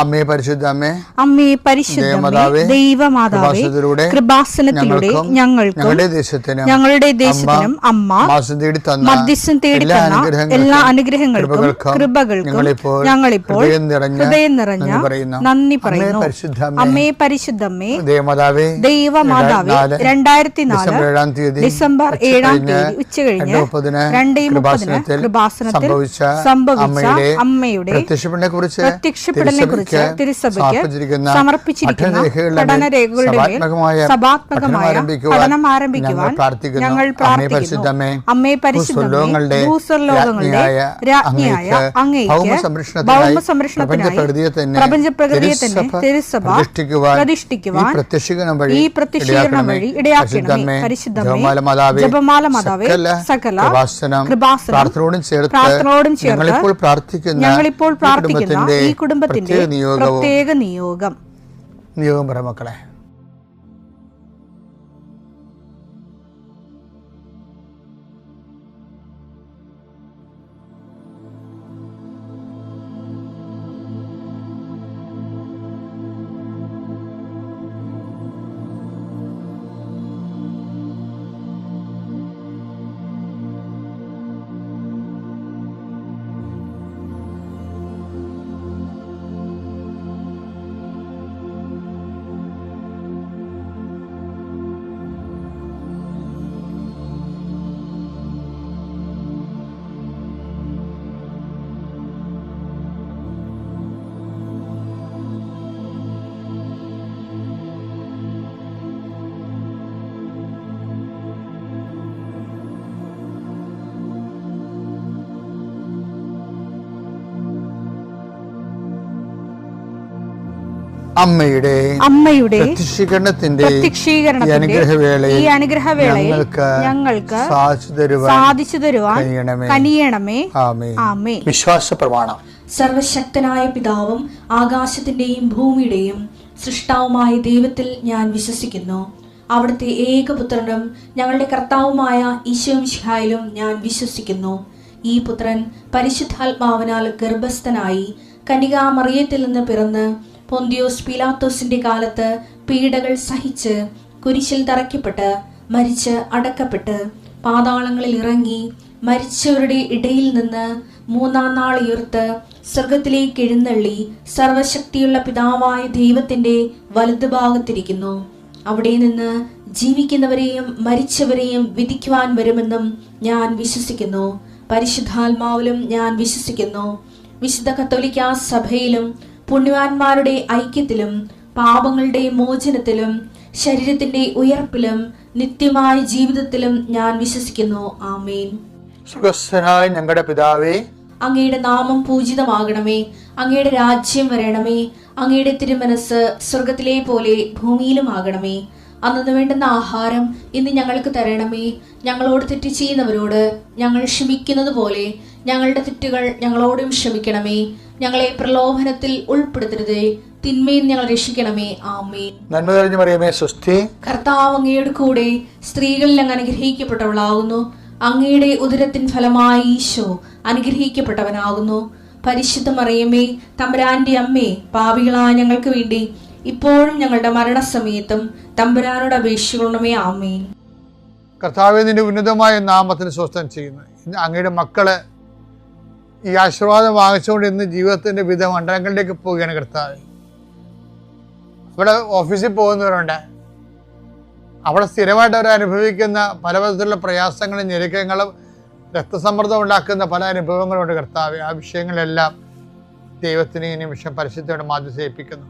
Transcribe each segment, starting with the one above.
അമ്മേ പരിശുദ്ധ അമ്മേ പരിശുദ്ധ ദൈവമാതാവേ, കൃപാസനത്തിലൂടെ ഞങ്ങൾക്കും ഞങ്ങളുടെ ദേശത്തിനും അമ്മ മധ്യസ്ഥം തേടിത്തന്ന എല്ലാ അനുഗ്രഹങ്ങൾക്കും കൃപകൾക്കും ഞങ്ങളിപ്പോൾ ഹൃദയം നിറഞ്ഞ നന്ദി പറയുന്നു. അമ്മേ പരിശുദ്ധമ്മേ ദൈവമാതാവേ, 2004 ഡിസംബർ 7 ഉച്ചകഴിഞ്ഞ് 2:30 കൃപാസനത്തിൽ സംഭവിച്ച അമ്മയുടെ പ്രത്യക്ഷപ്പെടലിനെ കുറിച്ച് തിരുസഭയ്ക്ക് സമർപ്പിച്ചിരിക്കുന്ന പഠനരേഖകളുടെ മേൽ സഭാത്മകമായ പഠനം ആരംഭിക്കുവാൻ ഞങ്ങൾ പ്രാർത്ഥിക്കുന്നു. അമ്മേ പരിശുദ്ധമേ, ഭൂസ്വർലോകങ്ങളുടെ രാജ്ഞിയായ അങ്ങേയ്ക്ക് ഭൗമസംരക്ഷണത്തിനായി പ്രപഞ്ചപ്രകൃതിയെ തന്നെ തിരുസഭ പ്രതിഷ്ഠിക്കുവാൻ ഈ പ്രത്യക്ഷീകരണം വഴി ഇടയാക്കണമേ. പരിശുദ്ധമേ, ജപമാല മാതാവേ, സകല കൃപാസനം പ്രാർത്ഥനയോടും ചേർത്ത് ഞങ്ങളിപ്പോൾ പ്രാർത്ഥിക്കുന്ന ഈ കുടുംബത്തിന്റെ പ്രത്യേക നിയോഗം പറ മക്കളെ. അമ്മയുടെ പ്രത്യക്ഷീകരണത്തിന്റെ ഈ അനുഗ്രഹവേളയിൽ ഞങ്ങൾക്ക് സാധിച്ചു തരുവാൻ കനിയണമേ. ആമേൻ. വിശ്വാസ പ്രമാണം. സർവശക്തനായ പിതാവും ആകാശത്തിന്റെയും ഭൂമിയുടെയും സൃഷ്ടാവുമായ ദൈവത്തിൽ ഞാൻ വിശ്വസിക്കുന്നു. അവിടുത്തെ ഏകപുത്രനും ഞങ്ങളുടെ കർത്താവുമായ ഈശോമിശിഹായിലും ഞാൻ വിശ്വസിക്കുന്നു. ഈ പുത്രൻ പരിശുദ്ധാത്മാവിനാൽ ഗർഭസ്ഥനായി കന്യകാമറിയത്തിൽ നിന്ന് പിറന്ന് പൊന്തിയോസ് പീലാത്തോസിന്റെ കാലത്ത് പീഡകൾ സഹിച്ച് കുരിശിൽ തറയ്ക്കപ്പെട്ട് മരിച്ച് അടക്കപ്പെട്ട് പാതാളങ്ങളിൽ ഇറങ്ങി മരിച്ചവരുടെ ഇടയിൽ നിന്ന് 3-ാം നാൾ ഉയർത്ത് സ്വർഗത്തിലേക്ക് എഴുന്നള്ളി സർവശക്തിയുള്ള പിതാവായ ദൈവത്തിന്റെ വലതുഭാഗത്തിരിക്കുന്നു. അവിടെ നിന്ന് ജീവിക്കുന്നവരെയും മരിച്ചവരെയും വിധിക്കുവാൻ വരുമെന്നും ഞാൻ വിശ്വസിക്കുന്നു. പരിശുദ്ധാത്മാവിലും ഞാൻ വിശ്വസിക്കുന്നു. വിശുദ്ധ കത്തോലിക്കാ സഭയിലും പുണ്യവാന്മാരുടെ ഐക്യത്തിലും പാപങ്ങളുടെ മോചനത്തിലും ശരീരത്തിന്റെ ഉയർപ്പിലും നിത്യമായ ജീവിതത്തിലും ഞാൻ വിശ്വസിക്കുന്നു. ആമേൻ. സുഖസ്ഥനായ ഞങ്ങളുടെ പിതാവേ, അങ്ങയുടെ നാമം പൂജിതമാകണമേ. അങ്ങയുടെ രാജ്യം വരണമേ. അങ്ങയുടെ തിരുമനസ് സ്വർഗത്തിലെ പോലെ ഭൂമിയിലും ആകണമേ. അന്നു വേണ്ടുന്ന ആഹാരം ഇന്ന് ഞങ്ങൾക്ക് തരണമേ. ഞങ്ങളോട് തെറ്റ് ചെയ്യുന്നവരോട് ഞങ്ങൾ ക്ഷമിക്കുന്നത് പോലെ ഞങ്ങളുടെ തെറ്റുകൾ ഞങ്ങളോടും ക്ഷമിക്കണമേ. ഞങ്ങളെ പ്രലോഭനത്തിൽ ഉൾപ്പെടുത്തരുതേ, തിന്മയിൽ ഞങ്ങൾ രക്ഷിക്കണമേ. ആമേൻ. നന്മ നിറഞ്ഞ മറിയമേ, സ്വസ്തി. കർത്താവ് അങ്ങയുടെ കൂടെ സ്ത്രീകളിൽ അങ്ങ് അനുഗ്രഹിക്കപ്പെട്ടവളാകുന്നു. അങ്ങയുടെ ഉദരത്തിൻ ഫലമായി ഈശോ അനുഗ്രഹിക്കപ്പെട്ടവനാകുന്നു. പരിശുദ്ധ മറിയമേ, തമ്പുരാന്റെ അമ്മേ, പാപികളായ ഞങ്ങൾക്ക് വേണ്ടി ഇപ്പോഴും ഞങ്ങളുടെ മരണസമയത്തും തമ്പുരാനോട് അപേക്ഷിക്കണമേ. ആമേൻ. കർത്താവേ, നിന്റെ ഉന്നതമായ നാമത്തിന് സ്വസ്ഥം ചെയ്യുന്നു. ഇന്ന് അങ്ങയുടെ മക്കള് ഈ ആശീർവാദം വാങ്ങിച്ചുകൊണ്ട് ഇന്ന് ജീവിതത്തിന്റെ വിവിധ മണ്ഡലങ്ങളിലേക്ക് പോവുകയാണ്. കർത്താവേ, അവിടെ ഓഫീസിൽ പോകുന്നവരുണ്ട്, അവിടെ സ്ഥിരമായിട്ട് അവർ അനുഭവിക്കുന്ന പല വിധത്തിലുള്ള പ്രയാസങ്ങളും ഞെരുക്കങ്ങളും രക്തസമ്മർദ്ദം ഉണ്ടാക്കുന്ന പല അനുഭവങ്ങളുണ്ട്. കർത്താവേ, ആ വിഷയങ്ങളെല്ലാം ദൈവത്തിന് ഈ നിമിഷം പരിശുദ്ധയുടെ മാധ്യസേൽപ്പിക്കുന്നു.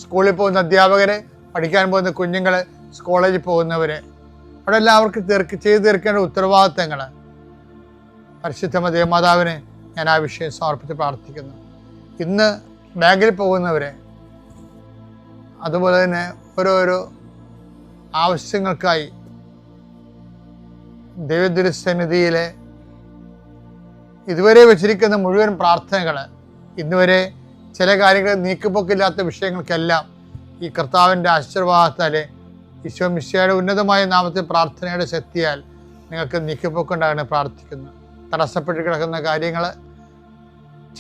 സ്കൂളിൽ പോകുന്ന അധ്യാപകരെ, പഠിക്കാൻ പോകുന്ന കുഞ്ഞുങ്ങൾ, കോളേജിൽ പോകുന്നവരെ, അവിടെ എല്ലാം അവർക്ക് ചെയ്തു തീർക്കേണ്ട ഉത്തരവാദിത്തങ്ങൾ പരിശുദ്ധ ദേവമാതാവിനെ ഞാൻ ആ വിഷയം സമർപ്പിച്ച് പ്രാർത്ഥിക്കുന്നു. ഇന്ന് ബാങ്കിൽ പോകുന്നവരെ, അതുപോലെ തന്നെ ഓരോരോ ആവശ്യങ്ങൾക്കായി ദൈവദുരസന്നിധിയിലെ ഇതുവരെ വെച്ചിരിക്കുന്ന മുഴുവൻ പ്രാർത്ഥനകൾ, ഇന്നുവരെ ചില കാര്യങ്ങൾ നീക്കുപോക്കില്ലാത്ത വിഷയങ്ങൾക്കെല്ലാം ഈ കർത്താവിൻ്റെ ആശീർവാദത്താലെ ഈശോ മിശിഹായുടെ ഉന്നതമായ നാമത്തിൽ പ്രാർത്ഥനയുടെ ശക്തിയാൽ നിങ്ങൾക്ക് നീക്കുപോക്കുണ്ടാകാൻ പ്രാർത്ഥിക്കുന്നു. തടസ്സപ്പെട്ട് കിടക്കുന്ന കാര്യങ്ങൾ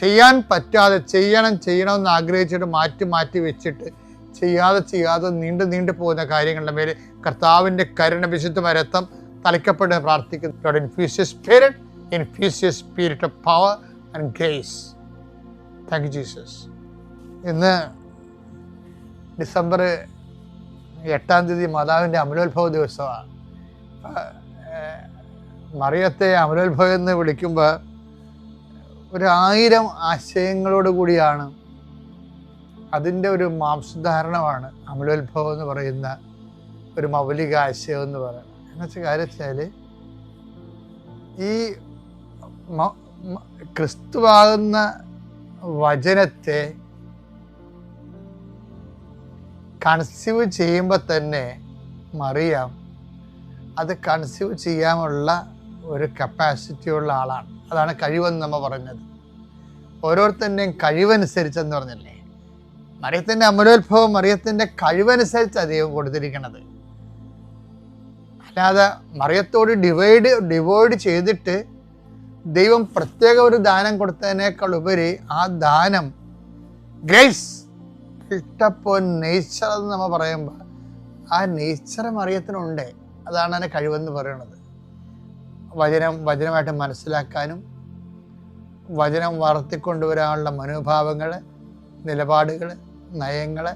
ചെയ്യാൻ പറ്റാതെ ചെയ്യണമെന്ന് ആഗ്രഹിച്ചിട്ട് മാറ്റി വെച്ചിട്ട് ചെയ്യാതെ നീണ്ടു പോകുന്ന കാര്യങ്ങളുടെ മേലെ കർത്താവിൻ്റെ കരുണ, വിശുദ്ധമായ രക്തം തളിക്കപ്പെട്ട് പ്രാർത്ഥിക്കുന്നു. God infuse your spirit of power and grace. Thank you, Jesus. ഇന്ന് ഡിസംബർ 8 മാതാവിൻ്റെ അമലോത്ഭവ ദിവസമാണ്. മറിയത്തെ അമലോത്ഭവം എന്ന് വിളിക്കുമ്പോൾ 1000 ആശയങ്ങളോട് കൂടിയാണ്. അതിൻ്റെ ഒരു മാംസധാരണമാണ് അമലോത്ഭവം എന്ന് പറയുന്ന ഒരു മൗലിക ആശയം എന്ന് പറയുന്നത്. എന്നുവെച്ചാൽ കാര്യം വെച്ചാൽ ഈ ക്രിസ്തുവാകുന്ന വചനത്തെ കൺസീവ് ചെയ്യുമ്പോൾ തന്നെ മറിയാം അത് കൺസീവ് ചെയ്യാനുള്ള ഒരു കപ്പാസിറ്റി ഉള്ള ആളാണ്. അതാണ് കഴിവെന്ന് നമ്മൾ പറഞ്ഞത്. ഓരോരുത്തരുടെയും കഴിവനുസരിച്ചെന്ന് പറഞ്ഞല്ലേ. മറിയത്തിൻ്റെ അമലോത്ഭവം മറിയത്തിൻ്റെ കഴിവനുസരിച്ച് ദൈവം കൊടുത്തിരിക്കണത്. അല്ലാതെ മറിയത്തോട് ഡിവൈഡ് ചെയ്തിട്ട് ദൈവം പ്രത്യേക ഒരു ദാനം കൊടുത്തതിനേക്കാൾ ഉപരി ആ ദാനം ഗ്രേസ് ഇഷ്ടപ്പോൾ നേച്ചർ എന്ന് നമ്മൾ പറയുമ്പോൾ ആ നേച്ചർ മറിയത്തിനുണ്ട്. അതാണ് അതിനെ കഴിവെന്ന് പറയുന്നത്. വചനമായിട്ട് മനസ്സിലാക്കാനും വചനം വളർത്തിക്കൊണ്ടുവരാനുള്ള മനോഭാവങ്ങൾ, നിലപാടുകൾ, നയങ്ങൾ,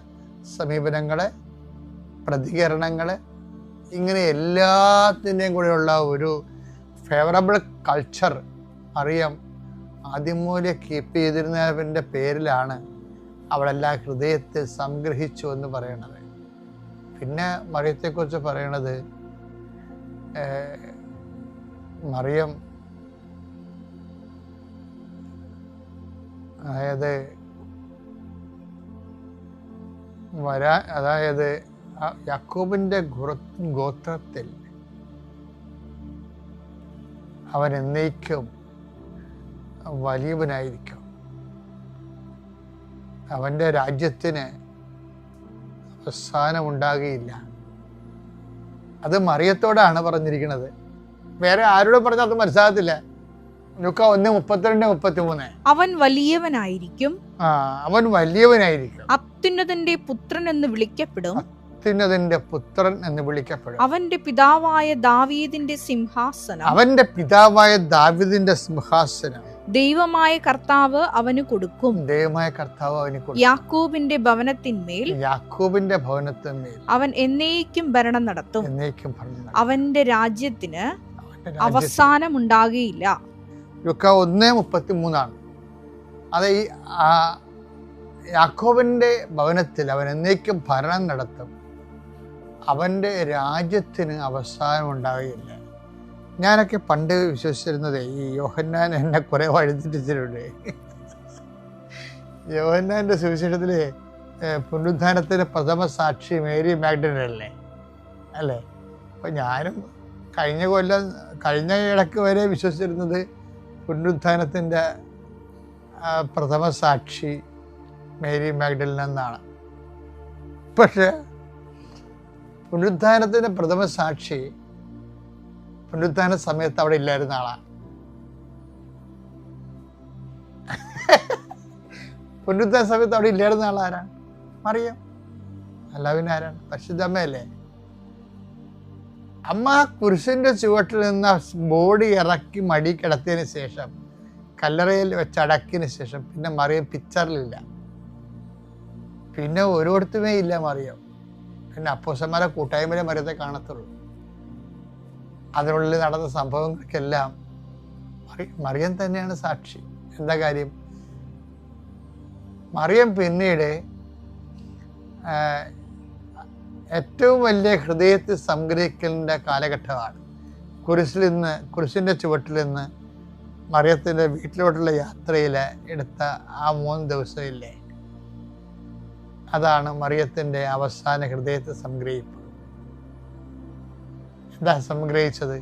സമീപനങ്ങൾ, പ്രതികരണങ്ങൾ, ഇങ്ങനെ എല്ലാത്തിൻ്റെയും കൂടെയുള്ള ഒരു ഫേവറബിൾ കൾച്ചർ അറിയാം ആദ്യമൂല്യം കീപ്പ് ചെയ്തിരുന്നതിൻ്റെ പേരിലാണ് അവളെല്ലാം ഹൃദയത്തിൽ സംഗ്രഹിച്ചു എന്ന് പറയണത്. പിന്നെ മറിയത്തെക്കുറിച്ച് പറയണത് മറിയം അതായത് യാക്കോബിൻ്റെ ഗോത്രത്തിൽ അവൻ എന്നേക്കും വലിയവനായിരിക്കും. അവൻ്റെ രാജ്യത്തിന് അവസാനം ഉണ്ടാകുകയില്ല. അത് മറിയത്തോടാണ് പറഞ്ഞിരിക്കുന്നത്. വേറെ ആരോടും പറഞ്ഞാൽ അത് മനസ്സിലാകത്തില്ല. ലൂക്കാ 1:32-33 അവൻ വലിയവനായിരിക്കും, അവൻ വലിയവനായിരിക്കും, അത്യുന്നതന്റെ പുത്രൻ എന്ന് വിളിക്കപ്പെടും, അത്യുന്നതന്റെ പുത്രൻ എന്ന് വിളിക്കപ്പെടും. അവന്റെ പിതാവായ ദാവീദിന്റെ സിംഹാസനം, അവന്റെ പിതാവായ ദാവീദിന്റെ സിംഹാസനം ദൈവമായ കർത്താവ് അവന് കൊടുക്കും, ദൈവമായ കർത്താവ് അവന് കൊടുക്കും. യാക്കോബിന്റെ ഭവനത്തിന്മേൽ അവൻ എന്നേക്കും ഭരണം നടത്തും, അവന്റെ രാജ്യത്തിന് അവസാനം ഉണ്ടാകുകയില്ല. ലൂക്കാ 1:33 അത് ഈ യാക്കോബിന്റെ ഭവനത്തിൽ അവൻ എന്നേക്കും ഭരണം നടത്തും, അവന്റെ രാജ്യത്തിന് അവസാനം ഉണ്ടാകുകയില്ല. ഞാനൊക്കെ പണ്ട് വിശ്വസിച്ചിരുന്നത് ഈ യോഹന്നാൻ എന്നെ കുറെ വഴിതെറ്റിച്ചിട്ടുണ്ട്. യോഹന്നാന്റെ സുവിശേഷത്തില് പുനരുത്ഥാനത്തിന് പ്രഥമ സാക്ഷി മേരി മാഗ്ഡലൻ അല്ലേ. അപ്പം ഞാനും കഴിഞ്ഞ ഇടയ്ക്ക് വരെ വിശ്വസിച്ചിരുന്നത് പുനരുത്ഥാനത്തിൻ്റെ പ്രഥമ സാക്ഷി മേരി മാഗ്ഡലൻ എന്നാണ്. പക്ഷെ പുനരുത്ഥാനത്തിൻ്റെ പ്രഥമ സാക്ഷി പുനരുത്ഥാന സമയത്ത് അവിടെ ഇല്ലായിരുന്ന ആളാണ്. പുനരുത്ഥാന സമയത്ത് അവിടെ ഇല്ലായിരുന്ന ആളാരാണ്? മറിയം. അല്ല പിന്നെ ആരാണ്? പരിശുദ്ധ അമ്മയല്ലേ. അമ്മ കുരിശിന്റെ ചുവട്ടിൽ നിന്ന് ബോഡി ഇറക്കി മടി കിടത്തിയതിന് ശേഷം, കല്ലറയിൽ വെച്ചടക്കിയതിന് ശേഷം പിന്നെ മറിയം പിക്ചറിലില്ല. പിന്നെ ഒരിടത്തുമേ ഇല്ല മറിയം. പിന്നെ അപ്പോസ്തലന്മാരെ കൂട്ടായ്മയിലെ മറിയത്തെ കാണത്തുള്ളൂ. അതിനുള്ളിൽ നടന്ന സംഭവങ്ങൾക്കെല്ലാം മറിയം തന്നെയാണ് സാക്ഷി. എന്താ കാര്യം? മറിയം പിന്നീട് ഏറ്റവും വലിയ ഹൃദയത്തിൽ സംഗ്രഹിക്കലിൻ്റെ കാലഘട്ടമാണ്. കുരിശിൻ്റെ ചുവട്ടിൽ നിന്ന് മറിയത്തിൻ്റെ വീട്ടിലോട്ടുള്ള യാത്രയിൽ എടുത്ത ആ 3 ദിവസമില്ലേ, അതാണ് മറിയത്തിൻ്റെ അവസാന ഹൃദയത്തെ സംഗ്രഹിപ്പ്. എന്താ സംഗ്രഹിച്ചത്?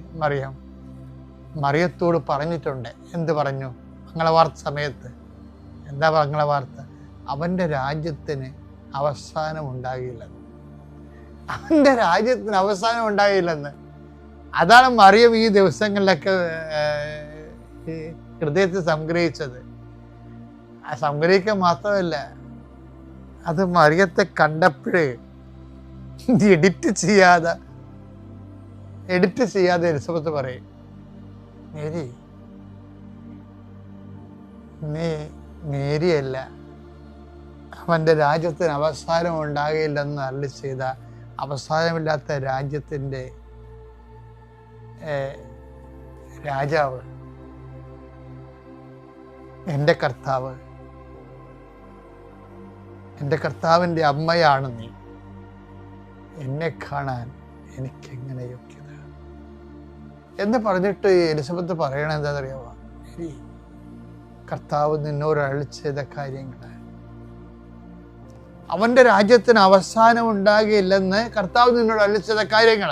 മറിയത്തോട് പറഞ്ഞിട്ടുണ്ട്. എന്ത് പറഞ്ഞു? മംഗളവാർത്ത സമയത്ത് എന്താ മംഗളവാർത്ത? അവൻ്റെ രാജ്യത്തിന് അവസാനം ഉണ്ടാകില്ലെന്ന്. അവൻ്റെ രാജ്യത്തിന് അവസാനം ഉണ്ടാകില്ലെന്ന്. അതാണ് മറിയം ഈ ദിവസങ്ങളിലൊക്കെ ഹൃദയത്തിൽ സംഗ്രഹിച്ചത്. സംഗ്രഹിക്കുക മാത്രമല്ല, അത് മറിയത്തെ കണ്ടപ്പോഴേ എഡിറ്റ് ചെയ്യാതെ എലിസബത്ത് പറയും, മേരി, നീ മേരിയല്ല, അവൻ്റെ രാജ്യത്തിന് അവസാനം ഉണ്ടാകില്ലെന്ന് അരുളി ചെയ്ത അവസാനമില്ലാത്ത രാജ്യത്തിൻ്റെ രാജാവ്, എൻ്റെ കർത്താവ്, എൻ്റെ കർത്താവിൻ്റെ അമ്മയാണ് നീ. എന്നെ കാണാൻ എനിക്കെങ്ങനെ യോഗ്യത എന്ന് പറഞ്ഞിട്ട് എലിസബത്ത് പറയണത് എന്താണെന്നറിയാമോ? ശരി, കർത്താവ് നിന്നോട് അരുളി ചെയ്ത കാര്യങ്ങൾ, അവൻ്റെ രാജ്യത്തിന് അവസാനം ഉണ്ടാകില്ലെന്ന് കർത്താവ് നിന്നോട് അരുളി ചെയ്ത കാര്യങ്ങൾ,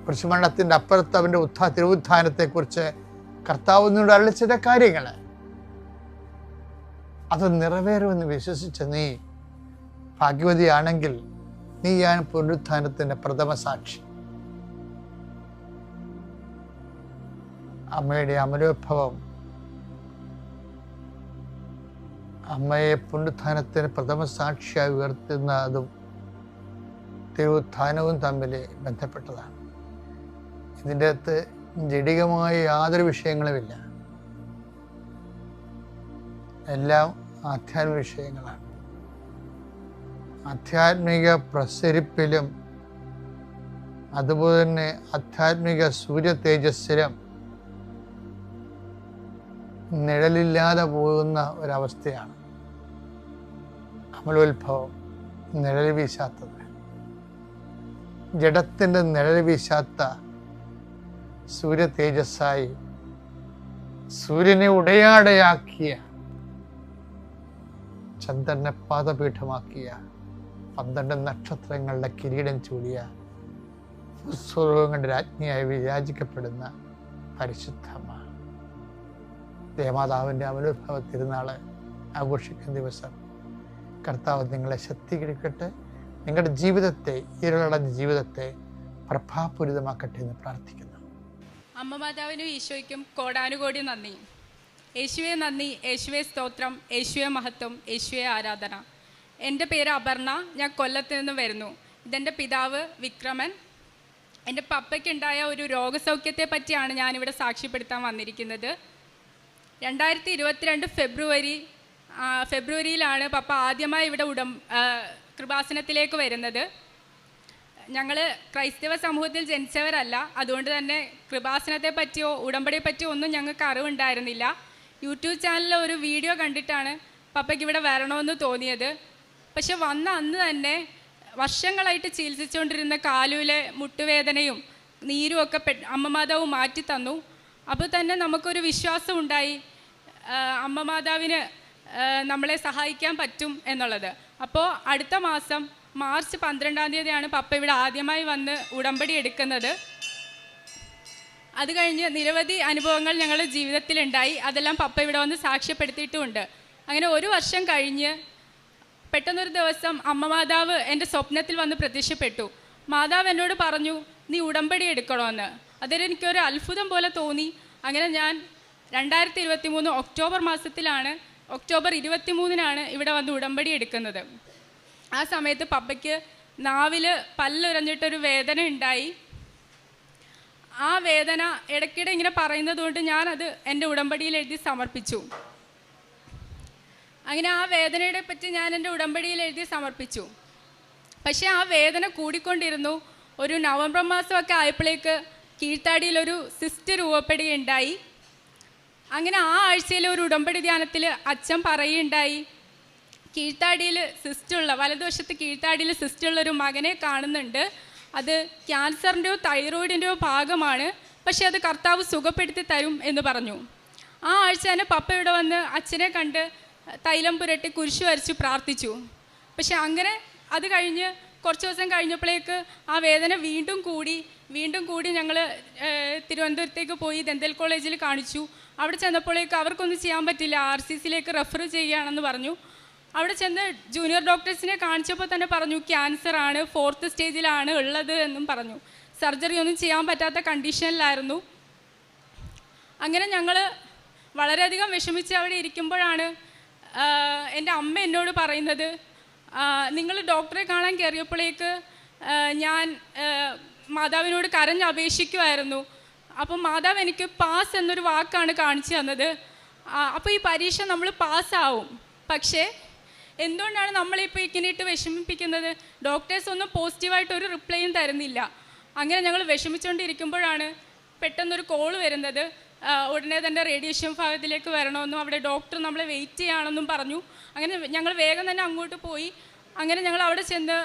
കുരിശുമരണത്തിൻ്റെ അപ്പുറത്ത് അവൻ്റെ തിരുവുത്ഥാനത്തെക്കുറിച്ച് കർത്താവ് നിന്നോട് അരുളി ചെയ്ത കാര്യങ്ങൾ, അത് നിറവേറുമെന്ന് വിശ്വസിച്ച നീ ഭാഗ്യവതിയാണെങ്കിൽ നീയാണ് പുനരുത്ഥാനത്തിൻ്റെ പ്രഥമ സാക്ഷി. അമ്മയുടെ അമലോത്ഭവം അമ്മയെ പുനരുത്ഥാനത്തിന് പ്രഥമ സാക്ഷിയായി ഉയർത്തുന്നതും തിരുവുത്ഥാനവും തമ്മിൽ ബന്ധപ്പെട്ടതാണ്. ഇതിൻ്റെ അകത്ത് ജഡികമായ യാതൊരു വിഷയങ്ങളുമില്ല, എല്ലാം ആധ്യാത്മിക വിഷയങ്ങളാണ്. ആധ്യാത്മിക പ്രസരിപ്പിലും അതുപോലെ തന്നെ ആധ്യാത്മിക സൂര്യ തേജസ്സിലും നിഴലില്ലാതെ പോകുന്ന ഒരവസ്ഥയാണ് അമലോത്ഭവം. നിഴൽ വീശാത്തത്, ജഡത്തിൻ്റെ നിഴൽ വീശാത്ത സൂര്യ തേജസ്സായി സൂര്യനെ ഉടയാടയാക്കിയ, ചന്ദ്രനെ പാദപീഠമാക്കിയ, 12 നക്ഷത്രങ്ങളുടെ കിരീടം ചൂടിയ, സ്വർഗങ്ങളുടെ രാജ്ഞിയായി വിരാജിക്കപ്പെടുന്ന പരിശുദ്ധമ്മ ദേവമാതാവിൻ്റെ അമലോത്ഭവ തിരുനാള് ആഘോഷിക്കുന്ന ദിവസം കർത്താവ് നിങ്ങളെ ശക്തീകരിക്കട്ടെ, നിങ്ങളുടെ ജീവിതത്തെ, ഇരുളടഞ്ഞ ജീവിതത്തെ പ്രഭാപൂരിതമാക്കട്ടെ എന്ന് പ്രാർത്ഥിക്കുന്നു. അമ്മ മാതാവിനും ഈശോയ്ക്കും കോടാനുകോടി നന്ദി. യേശുവെ നന്ദി, യേശുവെ സ്തോത്രം, യേശുവെ മഹത്വം, യേശുവെ ആരാധന. എൻ്റെ പേര് അപർണ, ഞാൻ കൊല്ലത്ത് നിന്ന് വരുന്നു. ഇതെൻ്റെ പിതാവ് വിക്രമൻ. എൻ്റെ പപ്പയ്ക്കുണ്ടായ ഒരു രോഗസൗഖ്യത്തെ പറ്റിയാണ് ഞാനിവിടെ സാക്ഷ്യപ്പെടുത്താൻ വന്നിരിക്കുന്നത്. 2022 ഫെബ്രുവരിയിലാണ് പപ്പ ആദ്യമായി ഇവിടെ കൃപാസനത്തിലേക്ക് വരുന്നത്. ഞങ്ങൾ ക്രൈസ്തവ സമൂഹത്തിൽ ജനിച്ചവരല്ല, അതുകൊണ്ട് തന്നെ കൃപാസനത്തെ പറ്റിയോ ഉടമ്പടിയെ പറ്റിയോ ഒന്നും ഞങ്ങൾക്ക് അറിവുണ്ടായിരുന്നില്ല. യൂട്യൂബ് ചാനലിൽ ഒരു വീഡിയോ കണ്ടിട്ടാണ് പപ്പയ്ക്ക് ഇവിടെ വരണമെന്ന് തോന്നിയത്. പക്ഷെ വന്ന അന്ന് തന്നെ വർഷങ്ങളായിട്ട് ചികിത്സിച്ചുകൊണ്ടിരുന്ന കാലിലെ മുട്ടുവേദനയും നീരും ഒക്കെ അമ്മ മാതാവ് മാറ്റി തന്നു. അപ്പോൾ തന്നെ നമുക്കൊരു വിശ്വാസം ഉണ്ടായി, അമ്മ മാതാവിന് നമ്മളെ സഹായിക്കാൻ പറ്റും എന്നുള്ളത്. അപ്പോൾ അടുത്ത മാസം മാർച്ച് 12-ാം തീയതിയാണ് പപ്പ ഇവിടെ ആദ്യമായി വന്ന് ഉടമ്പടി എടുക്കുന്നത്. അത് കഴിഞ്ഞ് നിരവധി അനുഭവങ്ങൾ ഞങ്ങളുടെ ജീവിതത്തിലുണ്ടായി. അതെല്ലാം പപ്പ ഇവിടെ വന്ന് സാക്ഷ്യപ്പെടുത്തിയിട്ടുമുണ്ട്. അങ്ങനെ ഒരു വർഷം കഴിഞ്ഞ് പെട്ടെന്നൊരു ദിവസം അമ്മ മാതാവ് എൻ്റെ സ്വപ്നത്തിൽ വന്ന് പ്രത്യക്ഷപ്പെട്ടു. മാതാവ് എന്നോട് പറഞ്ഞു, നീ ഉടമ്പടി എടുക്കണമെന്ന്. അതിലെനിക്കൊരു അത്ഭുതം പോലെ തോന്നി. അങ്ങനെ ഞാൻ 2023 ഒക്ടോബർ മാസത്തിലാണ്, ഒക്ടോബർ 23-നാണ് ഇവിടെ വന്ന് ഉടമ്പടി എടുക്കുന്നത്. ആ സമയത്ത് പപ്പയ്ക്ക് നാവിൽ പല്ലുരഞ്ഞിട്ടൊരു വേദന ഉണ്ടായി. ആ വേദന ഇടയ്ക്കിടെ ഇങ്ങനെ പറയുന്നത് കൊണ്ട് ഞാനത് എൻ്റെ ഉടമ്പടിയിൽ എഴുതി സമർപ്പിച്ചു. അങ്ങനെ ആ വേദനയെ പറ്റി ഞാൻ എൻ്റെ ഉടമ്പടിയിൽ എഴുതി സമർപ്പിച്ചു. പക്ഷേ ആ വേദന കൂടിക്കൊണ്ടിരുന്നു. ഒരു നവംബർ മാസമൊക്കെ ആയപ്പോഴേക്ക് കീഴ്ത്താടിയിലൊരു സിസ്റ്റ് രൂപപ്പെടുകയുണ്ടായി. അങ്ങനെ ആ ആഴ്ചയിലെ ഒരു ഉടമ്പടി ധ്യാനത്തിൽ അച്ഛൻ പറയുകയുണ്ടായി, കീഴ്ത്താടിയിൽ സിസ്റ്റുള്ള, വലതുവശത്ത് കീഴ്ത്താടിയിൽ സിസ്റ്റുള്ളൊരു മകനെ കാണുന്നുണ്ട്. അത് ക്യാൻസറിൻ്റെയോ തൈറോയിഡിൻ്റെയോ ഭാഗമാണ്, പക്ഷെ അത് കർത്താവ് സുഖപ്പെടുത്തി തരും എന്ന് പറഞ്ഞു. ആ ആഴ്ച തന്നെ പപ്പ ഇവിടെ വന്ന് അച്ഛനെ കണ്ട് തൈലം പുരട്ടി കുരിശ് വരച്ച് പ്രാർത്ഥിച്ചു. പക്ഷെ അങ്ങനെ അത് കഴിഞ്ഞ് കുറച്ച് ദിവസം കഴിഞ്ഞപ്പോഴേക്ക് ആ വേദന വീണ്ടും കൂടി ഞങ്ങൾ തിരുവനന്തപുരത്തേക്ക് പോയി ദന്തൽ കോളേജിൽ കാണിച്ചു. അവിടെ ചെന്നപ്പോഴേക്ക് അവർക്കൊന്നും ചെയ്യാൻ പറ്റില്ല, RCCയിലേക്ക് റെഫർ ചെയ്യുകയാണെന്ന് പറഞ്ഞു. അവിടെ ചെന്ന് ജൂനിയർ ഡോക്ടേഴ്സിനെ കാണിച്ചപ്പോൾ തന്നെ പറഞ്ഞു ക്യാൻസർ ആണ്, 4th സ്റ്റേജിലാണ് ഉള്ളത് എന്നും പറഞ്ഞു. സർജറി ഒന്നും ചെയ്യാൻ പറ്റാത്ത കണ്ടീഷനിലായിരുന്നു. അങ്ങനെ ഞങ്ങൾ വളരെയധികം വിഷമിച്ച് അവിടെ ഇരിക്കുമ്പോഴാണ് എൻ്റെ അമ്മ എന്നോട് പറയുന്നത്, നിങ്ങൾ ഡോക്ടറെ കാണാൻ കയറിയപ്പോഴേക്ക് ഞാൻ മാതാവിനോട് കരഞ്ഞ് അപേക്ഷിക്കുമായിരുന്നു. അപ്പം മാതാവ് എനിക്ക് പാസ് എന്നൊരു വാക്കാണ് കാണിച്ചു തന്നത്. അപ്പോൾ ഈ പരീക്ഷ നമ്മൾ പാസ്സാവും. പക്ഷേ എന്തുകൊണ്ടാണ് നമ്മളിപ്പോൾ ഇങ്ങനെ ഇട്ട് വിഷമിപ്പിക്കുന്നത്? ഡോക്ടേഴ്സ് ഒന്നും പോസിറ്റീവായിട്ടൊരു റിപ്ലൈയും തരുന്നില്ല. അങ്ങനെ ഞങ്ങൾ വിഷമിച്ചുകൊണ്ടിരിക്കുമ്പോഴാണ് പെട്ടെന്നൊരു കോൾ വരുന്നത്. ഉടനെ തന്നെ റേഡിയേഷൻ ഭാഗത്തിലേക്ക് വരണമെന്നും അവിടെ ഡോക്ടർ നമ്മളെ വെയിറ്റ് ചെയ്യുകയാണെന്നും പറഞ്ഞു. അങ്ങനെ ഞങ്ങൾ വേഗം തന്നെ അങ്ങോട്ട് പോയി. അങ്ങനെ ഞങ്ങൾ അവിടെ ചെന്ന്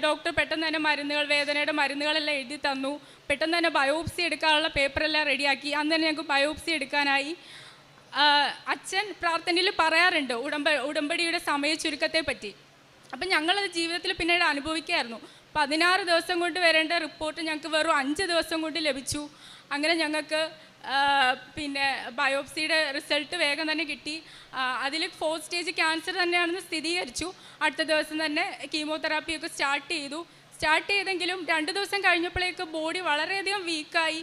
ഡോക്ടർ പെട്ടെന്ന് തന്നെ മരുന്നുകൾ, വേദനയുടെ മരുന്നുകളെല്ലാം എഴുതി തന്നു. പെട്ടെന്ന് തന്നെ ബയോപ്സി എടുക്കാനുള്ള പേപ്പറെല്ലാം റെഡിയാക്കി. അന്ന് തന്നെ ഞങ്ങൾക്ക് ബയോപ്സി എടുക്കാനായി. അച്ഛൻ പ്രാർത്ഥനയിൽ പറയാറുണ്ട് ഉടമ്പടിയുടെ സമയ ചുരുക്കത്തെ പറ്റി. അപ്പം ഞങ്ങളത് ജീവിതത്തിൽ പിന്നീട് അനുഭവിക്കുകയായിരുന്നു. 16 ദിവസം കൊണ്ട് വരേണ്ട റിപ്പോർട്ട് ഞങ്ങൾക്ക് വെറും 5 ദിവസം കൊണ്ട് ലഭിച്ചു. അങ്ങനെ ഞങ്ങൾക്ക് പിന്നെ ബയോപ്സിയുടെ റിസൾട്ട് വേഗം തന്നെ കിട്ടി. അതിൽ 4th സ്റ്റേജ് ക്യാൻസർ തന്നെയാണെന്ന് സ്ഥിരീകരിച്ചു. അടുത്ത ദിവസം തന്നെ കീമോതെറാപ്പിയൊക്കെ സ്റ്റാർട്ട് ചെയ്തെങ്കിലും 2 ദിവസം കഴിഞ്ഞപ്പോഴേക്ക് ബോഡി വളരെയധികം വീക്കായി.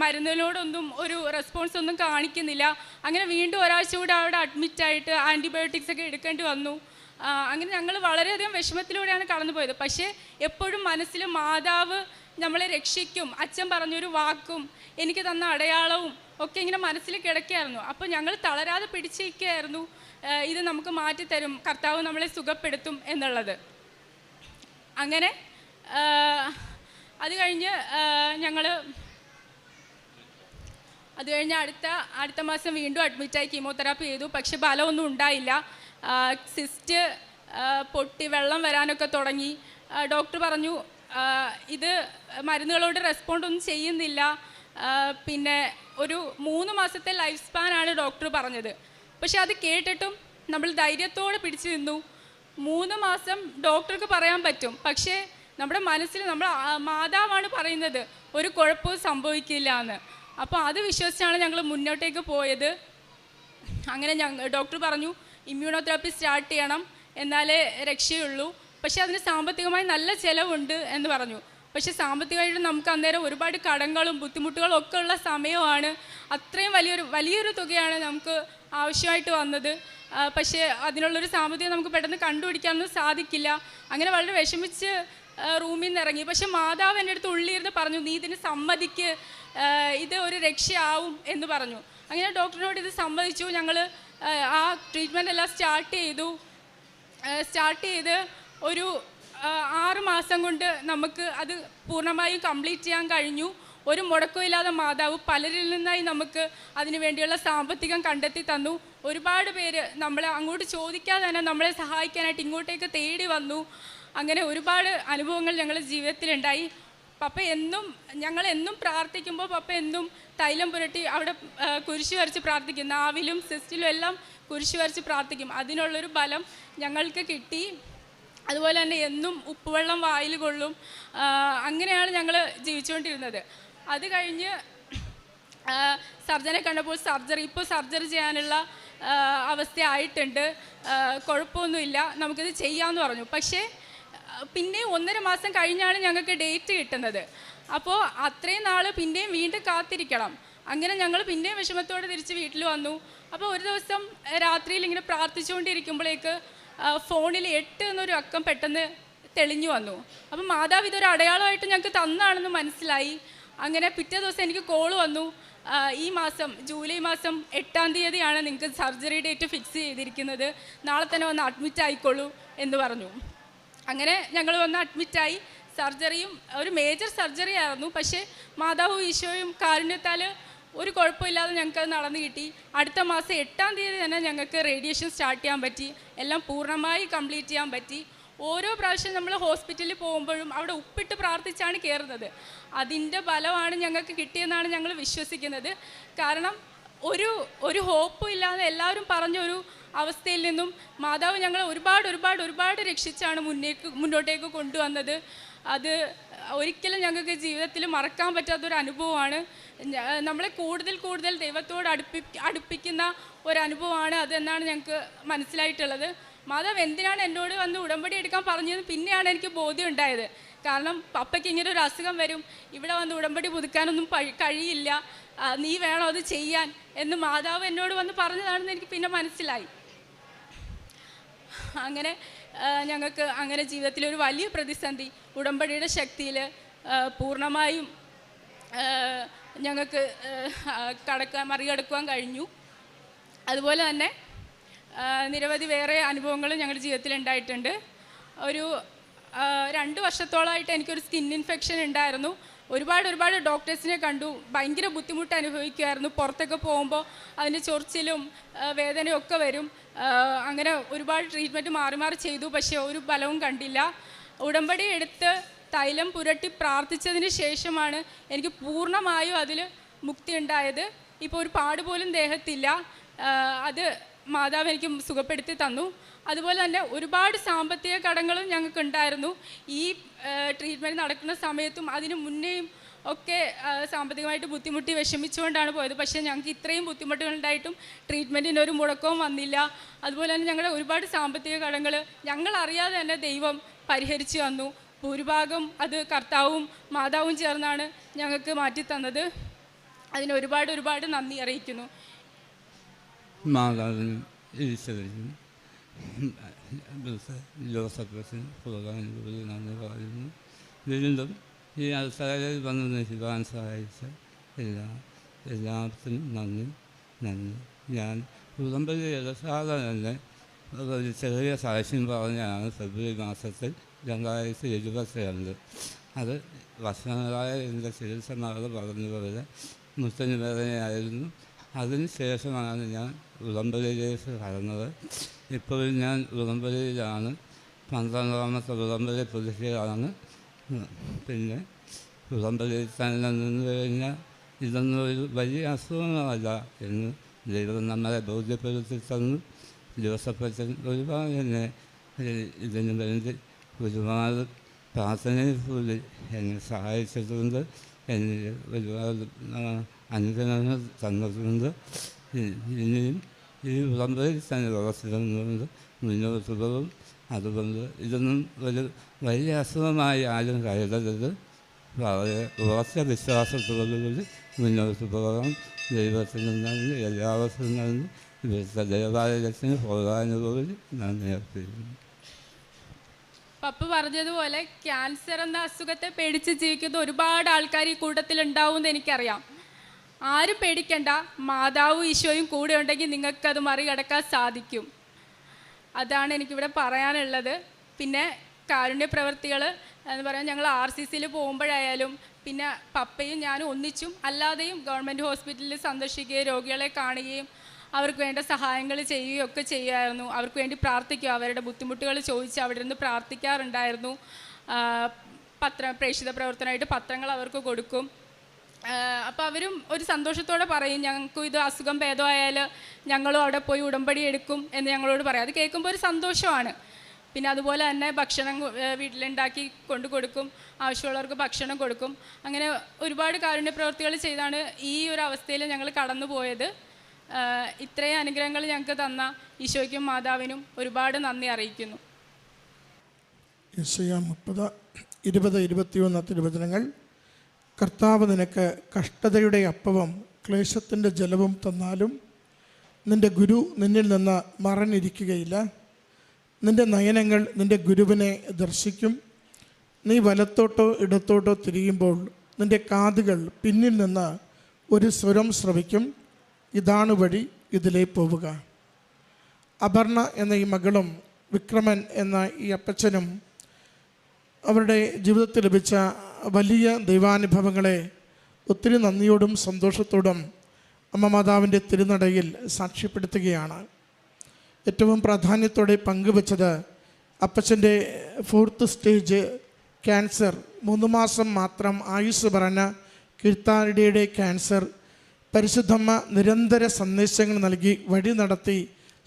മരുന്നിനോടൊന്നും ഒരു റെസ്പോൺസ് ഒന്നും കാണിക്കുന്നില്ല. അങ്ങനെ വീണ്ടും ഒരാഴ്ച കൂടെ അവിടെ അഡ്മിറ്റായിട്ട് ആൻറ്റിബയോട്ടിക്സ് ഒക്കെ എടുക്കേണ്ടി വന്നു. അങ്ങനെ ഞങ്ങൾ വളരെയധികം വിഷമത്തിലൂടെയാണ് കടന്നുപോയത്. പക്ഷേ എപ്പോഴും മനസ്സിൽ മാതാവ് നമ്മളെ രക്ഷിക്കും, അച്ഛൻ പറഞ്ഞൊരു വാക്കും എനിക്ക് തന്ന അടയാളവും ഒക്കെ ഇങ്ങനെ മനസ്സിൽ കിടക്കുകയായിരുന്നു. അപ്പോൾ ഞങ്ങൾ തളരാതെ പിടിച്ചിരിക്കുകയായിരുന്നു, ഇത് നമുക്ക് മാറ്റിത്തരും, കർത്താവ് നമ്മളെ സുഖപ്പെടുത്തും എന്നുള്ളത്. അങ്ങനെ അത് കഴിഞ്ഞ് അടുത്ത മാസം വീണ്ടും അഡ്മിറ്റായി കീമോതെറാപ്പി ചെയ്തു. പക്ഷെ ഫലമൊന്നും ഉണ്ടായില്ല. സിസ്റ്റ് പൊട്ടി വെള്ളം വരാനൊക്കെ തുടങ്ങി. ഡോക്ടർ പറഞ്ഞു ഇത് മരുന്നുകളോട് റെസ്പോണ്ട് ഒന്നും ചെയ്യുന്നില്ല, പിന്നെ ഒരു 3 മാസത്തെ ലൈഫ് സ്പാനാണ് ഡോക്ടർ പറഞ്ഞത്. പക്ഷെ അത് കേട്ടിട്ടും നമ്മൾ ധൈര്യത്തോടെ പിടിച്ചു നിന്നു. 3 മാസം ഡോക്ടർക്ക് പറയാൻ പറ്റും, പക്ഷേ നമ്മുടെ മനസ്സിൽ നമ്മൾ മാതാവാണ് പറയുന്നത് ഒരു കുഴപ്പവും സംഭവിക്കില്ല എന്ന്. അപ്പോൾ അത് വിശ്വസിച്ചാണ് ഞങ്ങൾ മുന്നോട്ടേക്ക് പോയത്. അങ്ങനെ ഡോക്ടർ പറഞ്ഞു ഇമ്മ്യൂണോതെറാപ്പി സ്റ്റാർട്ട് ചെയ്യണം, എന്നാലേ രക്ഷയുള്ളൂ. പക്ഷേ അതിന് സാമ്പത്തികമായി നല്ല ചിലവുണ്ട് എന്ന് പറഞ്ഞു. പക്ഷെ സാമ്പത്തികമായിട്ട് നമുക്ക് അന്നേരം ഒരുപാട് കടങ്ങളും ബുദ്ധിമുട്ടുകളും ഒക്കെ ഉള്ള സമയമാണ്. അത്രയും വലിയൊരു തുകയാണ് നമുക്ക് ആവശ്യമായിട്ട് വന്നത്. പക്ഷേ അതിനുള്ളൊരു സാമ്പത്തികം നമുക്ക് പെട്ടെന്ന് കണ്ടുപിടിക്കാനൊന്നും സാധിക്കില്ല. അങ്ങനെ വളരെ വിഷമിച്ച് റൂമിൽ നിന്ന് ഇറങ്ങി. പക്ഷെ മാതാവ് എൻ്റെ അടുത്ത് ഉള്ളിയിരുന്ന് പറഞ്ഞു, നീ ഇതിന് സമ്മതിക്ക്, ഇത് ഒരു രക്ഷയാവും എന്ന് പറഞ്ഞു. അങ്ങനെ ഡോക്ടറിനോട് ഇത് സമ്മതിച്ചു. ഞങ്ങൾ ആ ട്രീറ്റ്മെൻ്റ് എല്ലാം സ്റ്റാർട്ട് ചെയ്ത് ഒരു 6 മാസം കൊണ്ട് നമുക്ക് അത് പൂർണ്ണമായും കംപ്ലീറ്റ് ചെയ്യാൻ കഴിഞ്ഞു. ഒരു മുടക്കമില്ലാതെ മാതാവ് പലരിൽ നിന്നായി നമുക്ക് അതിനു വേണ്ടിയുള്ള സാമ്പത്തികം കണ്ടെത്തി തന്നു. ഒരുപാട് പേര് നമ്മളെ അങ്ങോട്ട് ചോദിക്കാതെ തന്നെ നമ്മളെ സഹായിക്കാനായിട്ട് ഇങ്ങോട്ടേക്ക് തേടി വന്നു. അങ്ങനെ ഒരുപാട് അനുഭവങ്ങൾ ഞങ്ങളുടെ ജീവിതത്തിലുണ്ടായി. ഞങ്ങൾ എന്നും പ്രാർത്ഥിക്കുമ്പോൾ പപ്പ എന്നും തൈലം പുരട്ടി അവിടെ കുരിശ് വരച്ച് പ്രാർത്ഥിക്കും. നാവിലും സിസ്റ്റിലും എല്ലാം കുരിശ് വരച്ച് പ്രാർത്ഥിക്കും. അതിനുള്ളൊരു ബലം ഞങ്ങൾക്ക് കിട്ടി. അതുപോലെ തന്നെ എന്നും ഉപ്പുവെള്ളം വായിൽ കൊള്ളും. അങ്ങനെയാണ് ഞങ്ങൾ ജീവിച്ചുകൊണ്ടിരുന്നത്. അത് കഴിഞ്ഞ് സർജനെ കണ്ടപ്പോൾ ഇപ്പോൾ സർജറി ചെയ്യാനുള്ള അവസ്ഥയായിട്ടുണ്ട്, കുഴപ്പമൊന്നുമില്ല, നമുക്കിത് ചെയ്യാമെന്ന് പറഞ്ഞു. പക്ഷേ പിന്നെ 1.5 മാസം കഴിഞ്ഞാണ് ഞങ്ങൾക്ക് ഡേറ്റ് കിട്ടുന്നത്. അപ്പോൾ അത്രയും നാൾ പിന്നെയും വീണ്ടും കാത്തിരിക്കണം. അങ്ങനെ ഞങ്ങൾ പിന്നെയും വിഷമത്തോടെ തിരിച്ച് വീട്ടിൽ വന്നു. അപ്പോൾ ഒരു ദിവസം രാത്രിയിൽ ഇങ്ങനെ പ്രാർത്ഥിച്ചുകൊണ്ടിരിക്കുമ്പോഴേക്ക് ഫോണിൽ 8 എന്നൊരു അക്കം പെട്ടെന്ന് തെളിഞ്ഞു വന്നു. അപ്പം മാതാവ് ഇതൊരു അടയാളമായിട്ട് ഞങ്ങൾക്ക് തന്നാണെന്ന് മനസ്സിലായി. അങ്ങനെ പിറ്റേ ദിവസം എനിക്ക് കോൾ വന്നു, ഈ മാസം ജൂലൈ മാസം 8-ാം തീയതിയാണ് നിങ്ങൾക്ക് സർജറി ഡേറ്റ് ഫിക്സ് ചെയ്തിരിക്കുന്നത്, നാളെ തന്നെ വന്ന് അഡ്മിറ്റ് ആയിക്കോളൂ എന്ന് പറഞ്ഞു. അങ്ങനെ ഞങ്ങൾ വന്ന് അഡ്മിറ്റായി. സർജറിയും ഒരു മേജർ സർജറി ആയിരുന്നു. പക്ഷേ മാതാവും ഈശോയും കാരുണ്യത്താൽ ഒരു കുഴപ്പമില്ലാതെ ഞങ്ങൾക്ക് നടന്നു കിട്ടി. അടുത്ത മാസം 8-ാം തീയതി തന്നെ ഞങ്ങൾക്ക് റേഡിയേഷൻ സ്റ്റാർട്ട് ചെയ്യാൻ പറ്റി. എല്ലാം പൂർണ്ണമായി കംപ്ലീറ്റ് ചെയ്യാൻ പറ്റി. ഓരോ പ്രാവശ്യം നമ്മൾ ഹോസ്പിറ്റലിൽ പോകുമ്പോഴും അവിടെ ഉപ്പിട്ട് പ്രാർത്ഥിച്ചാണ് കയറുന്നത്. അതിൻ്റെ ഫലമാണ് ഞങ്ങൾക്ക് കിട്ടിയെന്നാണ് ഞങ്ങൾ വിശ്വസിക്കുന്നത്. കാരണം ഒരു ഹോപ്പും ഇല്ലാതെ എല്ലാവരും പറഞ്ഞൊരു അവസ്ഥയിൽ നിന്നും മാതാവ് ഞങ്ങളെ ഒരുപാട് രക്ഷിച്ചാണ് മുന്നോട്ടേക്ക് കൊണ്ടുവന്നത്. അത് ഒരിക്കലും ഞങ്ങൾക്ക് ജീവിതത്തിൽ മറക്കാൻ പറ്റാത്തൊരു അനുഭവമാണ്. നമ്മളെ കൂടുതൽ ദൈവത്തോട് അടുപ്പിക്കുന്ന ഒരനുഭവമാണ് അതെന്നാണ് ഞങ്ങൾക്ക് മനസ്സിലായിട്ടുള്ളത്. മാതാവ് എന്തിനാണ് എന്നോട് വന്ന് ഉടമ്പടി എടുക്കാൻ പറഞ്ഞതെന്ന് പിന്നെയാണ് എനിക്ക് ബോധ്യം ഉണ്ടായത്. കാരണം പപ്പയ്ക്ക് ഇങ്ങനെ ഒരു അസുഖം വരും, ഇവിടെ വന്ന് ഉടമ്പടി പുതുക്കാനൊന്നും കഴിയില്ല, നീ വേണോ അത് ചെയ്യാൻ എന്ന് മാതാവ് എന്നോട് വന്ന് പറഞ്ഞതാണെന്ന് എനിക്ക് പിന്നെ മനസ്സിലായി. അങ്ങനെ ഞങ്ങൾക്ക് അങ്ങനെ ജീവിതത്തിലൊരു വലിയ പ്രതിസന്ധി ഉടമ്പടിയുടെ ശക്തിയിൽ പൂർണ്ണമായും ഞങ്ങൾക്ക് മറികടക്കുവാൻ കഴിഞ്ഞു. അതുപോലെ തന്നെ നിരവധി വേറെ അനുഭവങ്ങളും ഞങ്ങളുടെ ജീവിതത്തിൽ ഉണ്ടായിട്ടുണ്ട്. ഒരു 2 വർഷത്തോളമായിട്ട് എനിക്കൊരു സ്കിൻ ഇൻഫെക്ഷൻ ഉണ്ടായിരുന്നു. ഒരുപാട് ഡോക്ടേഴ്സിനെ കണ്ടു, ഭയങ്കര ബുദ്ധിമുട്ട് അനുഭവിക്കുമായിരുന്നു. പുറത്തൊക്കെ പോകുമ്പോൾ അതിന് ചൊറിച്ചിലും വേദനയും ഒക്കെ വരും. അങ്ങനെ ഒരുപാട് ട്രീറ്റ്മെൻറ്റ് മാറി ചെയ്തു, പക്ഷേ ഒരു ഫലവും കണ്ടില്ല. ഉടമ്പടി എടുത്ത് തൈലം പുരട്ടി പ്രാർത്ഥിച്ചതിന് ശേഷമാണ് എനിക്ക് പൂർണ്ണമായും അതിൽ മുക്തി ഉണ്ടായത്. ഇപ്പോൾ ഒരു പാട് പോലും ദേഹത്തില്ല. അത് മാതാവ് എനിക്ക് സുഖപ്പെടുത്തി തന്നു. അതുപോലെ തന്നെ ഒരുപാട് സാമ്പത്തിക കടങ്ങളും ഞങ്ങൾക്ക് ഉണ്ടായിരുന്നു. ഈ ട്രീറ്റ്മെൻറ്റ് നടക്കുന്ന സമയത്തും അതിന് മുന്നേയും ഒക്കെ സാമ്പത്തികമായിട്ട് ബുദ്ധിമുട്ടി വിഷമിച്ചുകൊണ്ടാണ് പോയത്. പക്ഷേ ഞങ്ങൾക്ക് ഇത്രയും ബുദ്ധിമുട്ടുകളുണ്ടായിട്ടും ട്രീറ്റ്മെൻറ്റിന് ഒരു മുടക്കവും വന്നില്ല. അതുപോലെ തന്നെ ഞങ്ങളുടെ ഒരുപാട് സാമ്പത്തിക കടങ്ങൾ ഞങ്ങളറിയാതെ തന്നെ ദൈവം പരിഹരിച്ചു തന്നു. ഭൂരിഭാഗം അത് കർത്താവും മാതാവും ചേർന്നാണ് ഞങ്ങൾക്ക് മാറ്റിത്തന്നത്. അതിന് ഒരുപാട് നന്ദി അറിയിക്കുന്നു. മാതാവിനും ഈശ്വരനും ജോസഫസിനും നന്ദി പറയുന്നു. വീണ്ടും ഈ അവസരത്തിൽ വന്ന് നയിക്കുവാൻ സഹായിച്ച എല്ലാവർക്കും നന്ദി. ഞാൻ ഉടമ്പടി എടുക്കാതെ തന്നെ ഒരു ചെറിയ സാക്ഷ്യം പറഞ്ഞാണ് ഫെബ്രുവരി മാസത്തിൽ 2022. അത് വർഷങ്ങളായ എൻ്റെ ചികിത്സ പറഞ്ഞതുപോലെ മുത്തന് വേദനയായിരുന്നു. അതിന് ശേഷമാണ് ഞാൻ ഉടമ്പടിയിലേക്ക് കടന്നത്. ഇപ്പോഴും ഞാൻ ഉടമ്പടിയിലാണ്. 12ാമത്തെ ഉടമ്പടി പുതുക്കിയാണ്. പിന്നെ ഉടമ്പടിയിൽ തന്നെ നിന്ന് കഴിഞ്ഞാൽ ഇതൊന്നും ഒരു വലിയ അസുഖങ്ങളല്ല എന്ന് ദൈവം നമ്മളെ ബോധ്യപ്പെടുത്തി തന്നു. ജോസഫച്ചൻ ഒരുപാട് എന്നെ ഇതിനു വേണ്ടി ഒരുപാട് പ്രാർത്ഥനയിൽ കൂടി എന്നെ സഹായിച്ചിട്ടുണ്ട്. എനിക്ക് ഒരുപാട് അനുഗ്രഹങ്ങൾ തന്നിട്ടുണ്ട്. ഇനിയും ഈ ഉടമ്പടിയിൽ തന്നെ പ്രവർത്തിക്കുന്നുണ്ട് മുന്നോട്ട് പോകും. അതുകൊണ്ട് ഇതൊന്നും ഒരു വലിയ അസുഖമായി ആരും കരുതരുത്. വളരെ ഉറച്ച വിശ്വാസത്തോടുകൂടി മുന്നോട്ട് പോകാം. ദൈവത്തിന് നന്ദി, എല്ലാവർക്കും നന്ദി. ഇവിടുത്തെ ദേവാലയത്തിന് പോകാനുകൂടി നന്ദി അർപ്പിക്കുന്നു. പപ്പ പറഞ്ഞതുപോലെ ക്യാൻസർ എന്ന അസുഖത്തെ പേടിച്ച് ജീവിക്കുന്ന ഒരുപാട് ആൾക്കാർ ഈ കൂട്ടത്തിലുണ്ടാവും എന്ന് എനിക്കറിയാം. ആരും പേടിക്കണ്ട, മാതാവും ഈശോയും കൂടെ ഉണ്ടെങ്കിൽ നിങ്ങൾക്കത് മറികടക്കാൻ സാധിക്കും. അതാണ് എനിക്കിവിടെ പറയാനുള്ളത്. പിന്നെ കാരുണ്യ പ്രവർത്തികൾ എന്ന് പറയാൻ ഞങ്ങൾ RCCയിൽ പോകുമ്പോഴായാലും പിന്നെ പപ്പയും ഞാനും ഒന്നിച്ചും അല്ലാതെയും ഗവൺമെൻറ് ഹോസ്പിറ്റലിൽ സന്ദർശിക്കുകയും രോഗികളെ കാണുകയും അവർക്ക് വേണ്ട സഹായങ്ങൾ ചെയ്യുകയും ഒക്കെ ചെയ്യുമായിരുന്നു. അവർക്ക് വേണ്ടി പ്രാർത്ഥിക്കുക, അവരുടെ ബുദ്ധിമുട്ടുകൾ ചോദിച്ച് അവിടെ നിന്ന് പ്രാർത്ഥിക്കാറുണ്ടായിരുന്നു. പ്രേക്ഷിത പ്രവർത്തനമായിട്ട് പത്രങ്ങൾ അവർക്ക് കൊടുക്കും. അപ്പോൾ അവരും ഒരു സന്തോഷത്തോടെ പറയും, ഞങ്ങൾക്കും ഇത് അസുഖം ഭേദമായാൽ ഞങ്ങളും അവിടെ പോയി ഉടമ്പടി എടുക്കും എന്ന് ഞങ്ങളോട് പറയാം. അത് കേൾക്കുമ്പോൾ ഒരു സന്തോഷമാണ്. പിന്നെ അതുപോലെ തന്നെ ഭക്ഷണം വീട്ടിലുണ്ടാക്കി കൊണ്ടു കൊടുക്കും, ആവശ്യമുള്ളവർക്ക് ഭക്ഷണം കൊടുക്കും. അങ്ങനെ ഒരുപാട് കാരുണ്യ പ്രവൃത്തികൾ ചെയ്താണ് ഈ ഒരു അവസ്ഥയിൽ ഞങ്ങൾ കടന്നു പോയത്. ഇത്രയും അനുഗ്രഹങ്ങൾ ഞങ്ങൾക്ക് തന്ന ഈശോയ്ക്കും മാതാവിനും ഒരുപാട് നന്ദി അറിയിക്കുന്നു. യെശയ്യാ 30:20-21 തിരുവചനങ്ങൾ. കർത്താവ് നിനക്ക് കഷ്ടതയുടെ അപ്പവും ക്ലേശത്തിൻ്റെ ജലവും തന്നാലും നിൻ്റെ ഗുരു നിന്നിൽ നിന്ന് മറഞ്ഞിരിക്കുകയില്ല. നിൻ്റെ നയനങ്ങൾ നിൻ്റെ ഗുരുവിനെ ദർശിക്കും. നീ വലത്തോട്ടോ ഇടത്തോട്ടോ തിരിയുമ്പോൾ നിൻ്റെ കാതുകൾ പിന്നിൽ നിന്ന് ഒരു സ്വരം ശ്രവിക്കും, ഇതാണ് വഴി, ഇതിലേ പോവുക. അപർണ എന്ന ഈ മകളും വിക്രമൻ എന്ന ഈ അപ്പച്ചനും അവരുടെ ജീവിതത്തിൽ ലഭിച്ച വലിയ ദൈവാനുഭവങ്ങളെ ഒത്തിരി നന്ദിയോടും സന്തോഷത്തോടും അമ്മ മാതാവിൻ്റെ തിരുനടയിൽ സാക്ഷ്യപ്പെടുത്തുകയാണ്. ഏറ്റവും പ്രാധാന്യത്തോടെ പങ്കുവച്ചത് അപ്പച്ചൻ്റെ 4th സ്റ്റേജ് ക്യാൻസർ, 3 മാസം മാത്രം ആയുസ് പറഞ്ഞ കീഴ്ത്താടിയുടെ ക്യാൻസർ. പരിശുദ്ധമ്മ നിരന്തര സന്ദേശങ്ങൾ നൽകി വഴി നടത്തി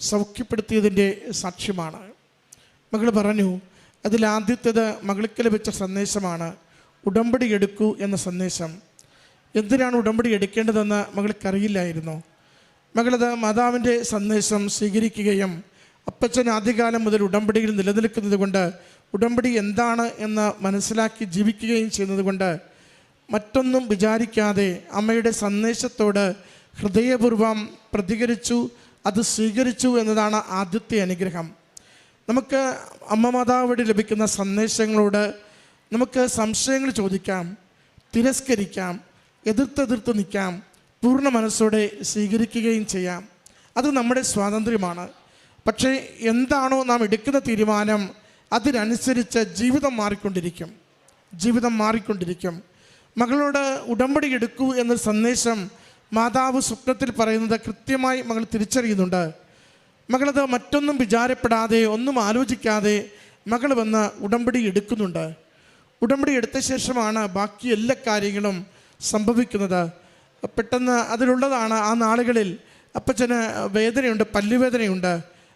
സൗഖ്യപ്പെടുത്തിയതിൻ്റെ സാക്ഷ്യമാണ്. മകൾ പറഞ്ഞു, അതിലാദ്യത്തേത് മകൾക്ക് ലഭിച്ച സന്ദേശമാണ്, ഉടമ്പടി എടുക്കൂ എന്ന സന്ദേശം. എന്തിനാണ് ഉടമ്പടി എടുക്കേണ്ടതെന്ന് മകൾക്കറിയില്ലായിരുന്നു. മകളത് മാതാവിൻ്റെ സന്ദേശം സ്വീകരിക്കുകയും അപ്പച്ചൻ ആദ്യകാലം മുതൽ ഉടമ്പടിയിൽ നിലനിൽക്കുന്നത് കൊണ്ട് ഉടമ്പടി എന്താണ് എന്ന് മനസ്സിലാക്കി ജീവിക്കുകയും ചെയ്യുന്നത് കൊണ്ട് മറ്റൊന്നും വിചാരിക്കാതെ അമ്മയുടെ സന്ദേശത്തോട് ഹൃദയപൂർവ്വം പ്രതികരിച്ചു, അത് സ്വീകരിച്ചു എന്നതാണ് ആദ്യത്തെ അനുഗ്രഹം. നമുക്ക് അമ്മ മാതാവ് വഴി ലഭിക്കുന്ന സന്ദേശങ്ങളോട് നമുക്ക് സംശയങ്ങൾ ചോദിക്കാം, തിരസ്കരിക്കാം, എതിർത്ത് നിൽക്കാം, പൂർണ്ണ മനസ്സോടെ സ്വീകരിക്കുകയും ചെയ്യാം. അത് നമ്മുടെ സ്വാതന്ത്ര്യമാണ്. പക്ഷേ എന്താണോ നാം എടുക്കുന്ന തീരുമാനം അതിനനുസരിച്ച് ജീവിതം മാറിക്കൊണ്ടിരിക്കും. മകളോട് ഉടമ്പടി എടുക്കൂ എന്ന സന്ദേശം മാതാവ് സ്വപ്നത്തിൽ പറയുന്നത് കൃത്യമായി മകൾ തിരിച്ചറിയുന്നുണ്ട്. മകളത് മറ്റൊന്നും വിചാരപ്പെടാതെ ഒന്നും ആലോചിക്കാതെ മകൾ വന്ന് ഉടമ്പടി എടുക്കുന്നുണ്ട്. ഉടമ്പടി എടുത്ത ശേഷമാണ് ബാക്കി എല്ലാ കാര്യങ്ങളും സംഭവിക്കുന്നത്. പെട്ടെന്ന് അതിലുള്ളതാണ്, ആ നാളുകളിൽ അപ്പച്ചന് വേദനയുണ്ട്, പല്ലുവേദനയുണ്ട്.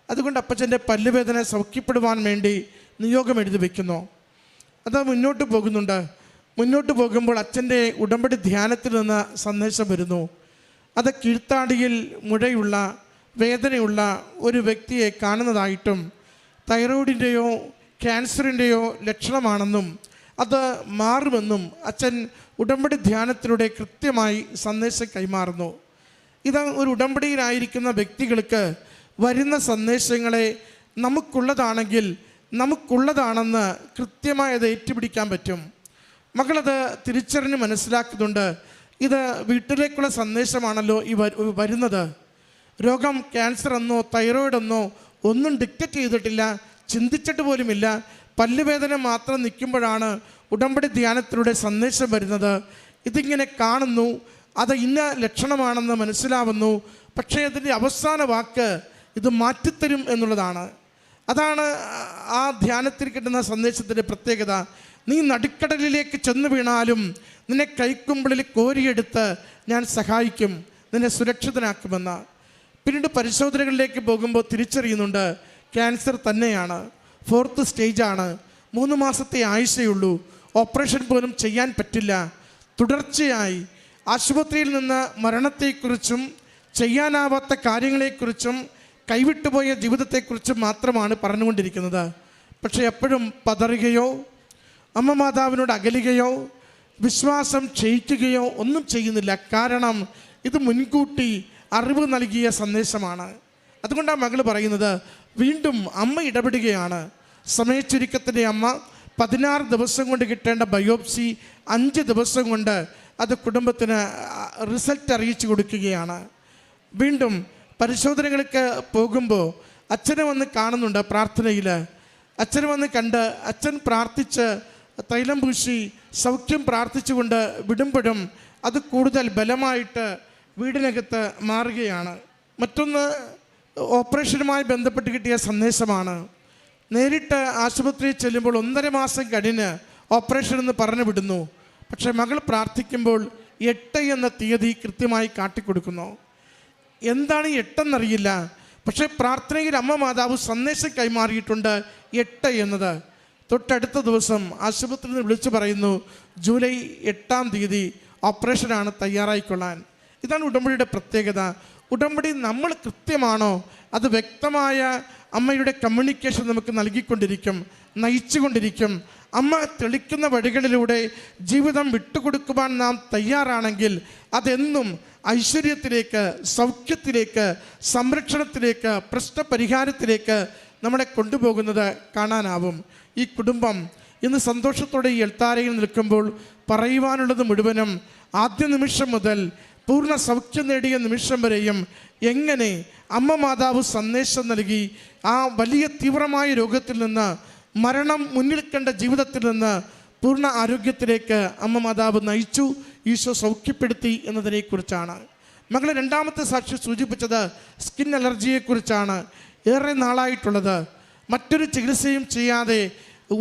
അതുകൊണ്ട് അപ്പച്ചൻ്റെ പല്ലുവേദന സൗഖ്യപ്പെടുവാൻ വേണ്ടി നിയോഗം എഴുതി വയ്ക്കുന്നു. അത് മുന്നോട്ട് പോകുന്നുണ്ട്. മുന്നോട്ട് പോകുമ്പോൾ അച്ഛൻ്റെ ഉടമ്പടി ധ്യാനത്തിൽ നിന്ന് സന്ദേശം വരുന്നു. അത് കീഴ്ത്താടിയിൽ മുഴയുള്ള വേദനയുള്ള ഒരു വ്യക്തിയെ കാണുന്നതായിട്ടും തൈറോയിഡിൻ്റെയോ ക്യാൻസറിൻ്റെയോ ലക്ഷണമാണെന്നും അത് മാറുമെന്നും അച്ഛൻ ഉടമ്പടി ധ്യാനത്തിലൂടെ കൃത്യമായി സന്ദേശം കൈമാറുന്നു. ഇത് ഒരു ഉടമ്പടിയിലായിരിക്കുന്ന വ്യക്തികൾക്ക് വരുന്ന സന്ദേശങ്ങളെ നമുക്കുള്ളതാണെന്ന് കൃത്യമായി അത് ഏറ്റുപിടിക്കാൻ പറ്റും. മകളത് തിരിച്ചറിഞ്ഞ് മനസ്സിലാക്കുന്നുണ്ട്. ഇത് വീട്ടിലേക്കുള്ള സന്ദേശമാണല്ലോ ഈ വരുന്നത്. രോഗം ക്യാൻസർ എന്നോ തൈറോയിഡ് എന്നോ ഒന്നും ഡിക്റ്റേറ്റ് ചെയ്തിട്ടില്ല, ചിന്തിച്ചിട്ട് പോലുമില്ല. പല്ലുവേദന മാത്രം നിൽക്കുമ്പോഴാണ് ഉടമ്പടി ധ്യാനത്തിലൂടെ സന്ദേശം വരുന്നത്. ഇതിങ്ങനെ കാണുന്നു, അത് ഇന്ന ലക്ഷണമാണെന്ന് മനസ്സിലാവുന്നു. പക്ഷേ അതിൻ്റെ അവസാന വാക്ക് ഇത് മാറ്റിത്തരും എന്നുള്ളതാണ്. അതാണ് ആ ധ്യാനത്തിൽ കിട്ടുന്ന സന്ദേശത്തിൻ്റെ പ്രത്യേകത. നീ നടുക്കടലിലേക്ക് ചെന്ന് വീണാലും നിന്നെ കൈക്കുമ്പിളിൽ കോരിയെടുത്ത് ഞാൻ സഹായിക്കും, നിന്നെ സുരക്ഷിതനാക്കുമെന്ന്. പിന്നീട് പരിശോധനകളിലേക്ക് പോകുമ്പോൾ തിരിച്ചറിയുന്നുണ്ട് ക്യാൻസർ തന്നെയാണ്, 4th സ്റ്റേജാണ്, 3 മാസത്തെ ആയുസ്സേയുള്ളൂ, ഓപ്പറേഷൻ പോലും ചെയ്യാൻ പറ്റില്ല. തുടർച്ചയായി ആശുപത്രിയിൽ നിന്ന് മരണത്തെക്കുറിച്ചും ചെയ്യാനാവാത്ത കാര്യങ്ങളെക്കുറിച്ചും കൈവിട്ടുപോയ ജീവിതത്തെക്കുറിച്ചും മാത്രമാണ് പറഞ്ഞുകൊണ്ടിരിക്കുന്നത്. പക്ഷേ എപ്പോഴും പതറുകയോ അമ്മ മാതാവിനോട് അകലുകയോ വിശ്വാസം ക്ഷയിക്കുകയോ ഒന്നും ചെയ്യുന്നില്ല. കാരണം ഇത് മുൻകൂട്ടി അറിവ് നൽകിയ സന്ദേശമാണ്. അതുകൊണ്ടാണ് മകൾ പറയുന്നത് വീണ്ടും അമ്മ ഇടപെടുകയാണ്. സമയച്ചുരുക്കത്തിൻ്റെ അമ്മ 16 ദിവസം കൊണ്ട് കിട്ടേണ്ട ബയോപ്സി 5 ദിവസം കൊണ്ട് അത് കുടുംബത്തിന് റിസൾട്ട് അറിയിച്ചു കൊടുക്കുകയാണ്. വീണ്ടും പരിശോധനകൾക്ക് പോകുമ്പോൾ അച്ഛനെ വന്ന് കാണുന്നുണ്ട്. പ്രാർത്ഥനയിൽ അച്ഛനെ വന്ന് കണ്ട് അച്ഛൻ പ്രാർത്ഥിച്ച് തൈലം പൂശി സൗഖ്യം പ്രാർത്ഥിച്ചുകൊണ്ട് വിടുമ്പോഴും അത് കൂടുതൽ ബലമായിട്ട് വീടിനകത്ത് മാറുകയാണ്. മറ്റൊന്ന് ഓപ്പറേഷനുമായി ബന്ധപ്പെട്ട് കിട്ടിയ സന്ദേശമാണ്. നേരിട്ട് ആശുപത്രിയിൽ ചെല്ലുമ്പോൾ 1.5 മാസം കഴിഞ്ഞ് ഓപ്പറേഷൻ എന്ന് പറഞ്ഞു വിടുന്നു. പക്ഷേ മകൾ പ്രാർത്ഥിക്കുമ്പോൾ 8 എന്ന തീയതി കൃത്യമായി കാട്ടിക്കൊടുക്കുന്നു. എന്താണ് 8 എന്നറിയില്ല. പക്ഷേ പ്രാർത്ഥനയിൽ അമ്മ മാതാവ് സന്ദേശം കൈമാറിയിട്ടുണ്ട് 8 എന്നത്. തൊട്ടടുത്ത ദിവസം ആശുപത്രിയിൽ നിന്ന് വിളിച്ചു പറയുന്നു ജൂലൈ 8-ാം തീയതി ഓപ്പറേഷനാണ്, തയ്യാറായിക്കൊള്ളാൻ. ഇതാണ് ഉടമ്പടിയുടെ പ്രത്യേകത. ഉടമ്പടി നമ്മൾ കൃത്യമാണോ അത് വ്യക്തമായ അമ്മയുടെ കമ്മ്യൂണിക്കേഷൻ നമുക്ക് നൽകിക്കൊണ്ടിരിക്കും, നയിച്ചുകൊണ്ടിരിക്കും. അമ്മ തെളിക്കുന്ന വഴികളിലൂടെ ജീവിതം വിട്ടുകൊടുക്കുവാൻ നാം തയ്യാറാണെങ്കിൽ അതെന്നും ഐശ്വര്യത്തിലേക്ക്, സൗഖ്യത്തിലേക്ക്, സംരക്ഷണത്തിലേക്ക്, പ്രശ്നപരിഹാരത്തിലേക്ക് നമ്മളെ കൊണ്ടുപോകുന്നത് കാണാനാവും. ഈ കുടുംബം ഇന്ന് സന്തോഷത്തോടെ ഈ എൽത്താരയിൽ നിൽക്കുമ്പോൾ പറയുവാനുള്ളത് മുഴുവനും ആദ്യ നിമിഷം മുതൽ പൂർണ്ണ സൗഖ്യം നേടിയ നിമിഷം വരെയും എങ്ങനെ അമ്മ മാതാവ് സന്ദേശം നൽകി ആ വലിയ തീവ്രമായ രോഗത്തിൽ നിന്ന്, മരണം മുന്നിൽ കണ്ട ജീവിതത്തിൽ നിന്ന് പൂർണ്ണ ആരോഗ്യത്തിലേക്ക് അമ്മ മാതാവ് നയിച്ചു, ഈശോ സൗഖ്യപ്പെടുത്തി എന്നതിനെക്കുറിച്ചാണ്. മകളെ രണ്ടാമത്തെ സാക്ഷി സൂചിപ്പിച്ചത് സ്കിൻ അലർജിയെക്കുറിച്ചാണ്. ഏറെ നാളായിട്ടുള്ളത് മറ്റൊരു ചികിത്സയും ചെയ്യാതെ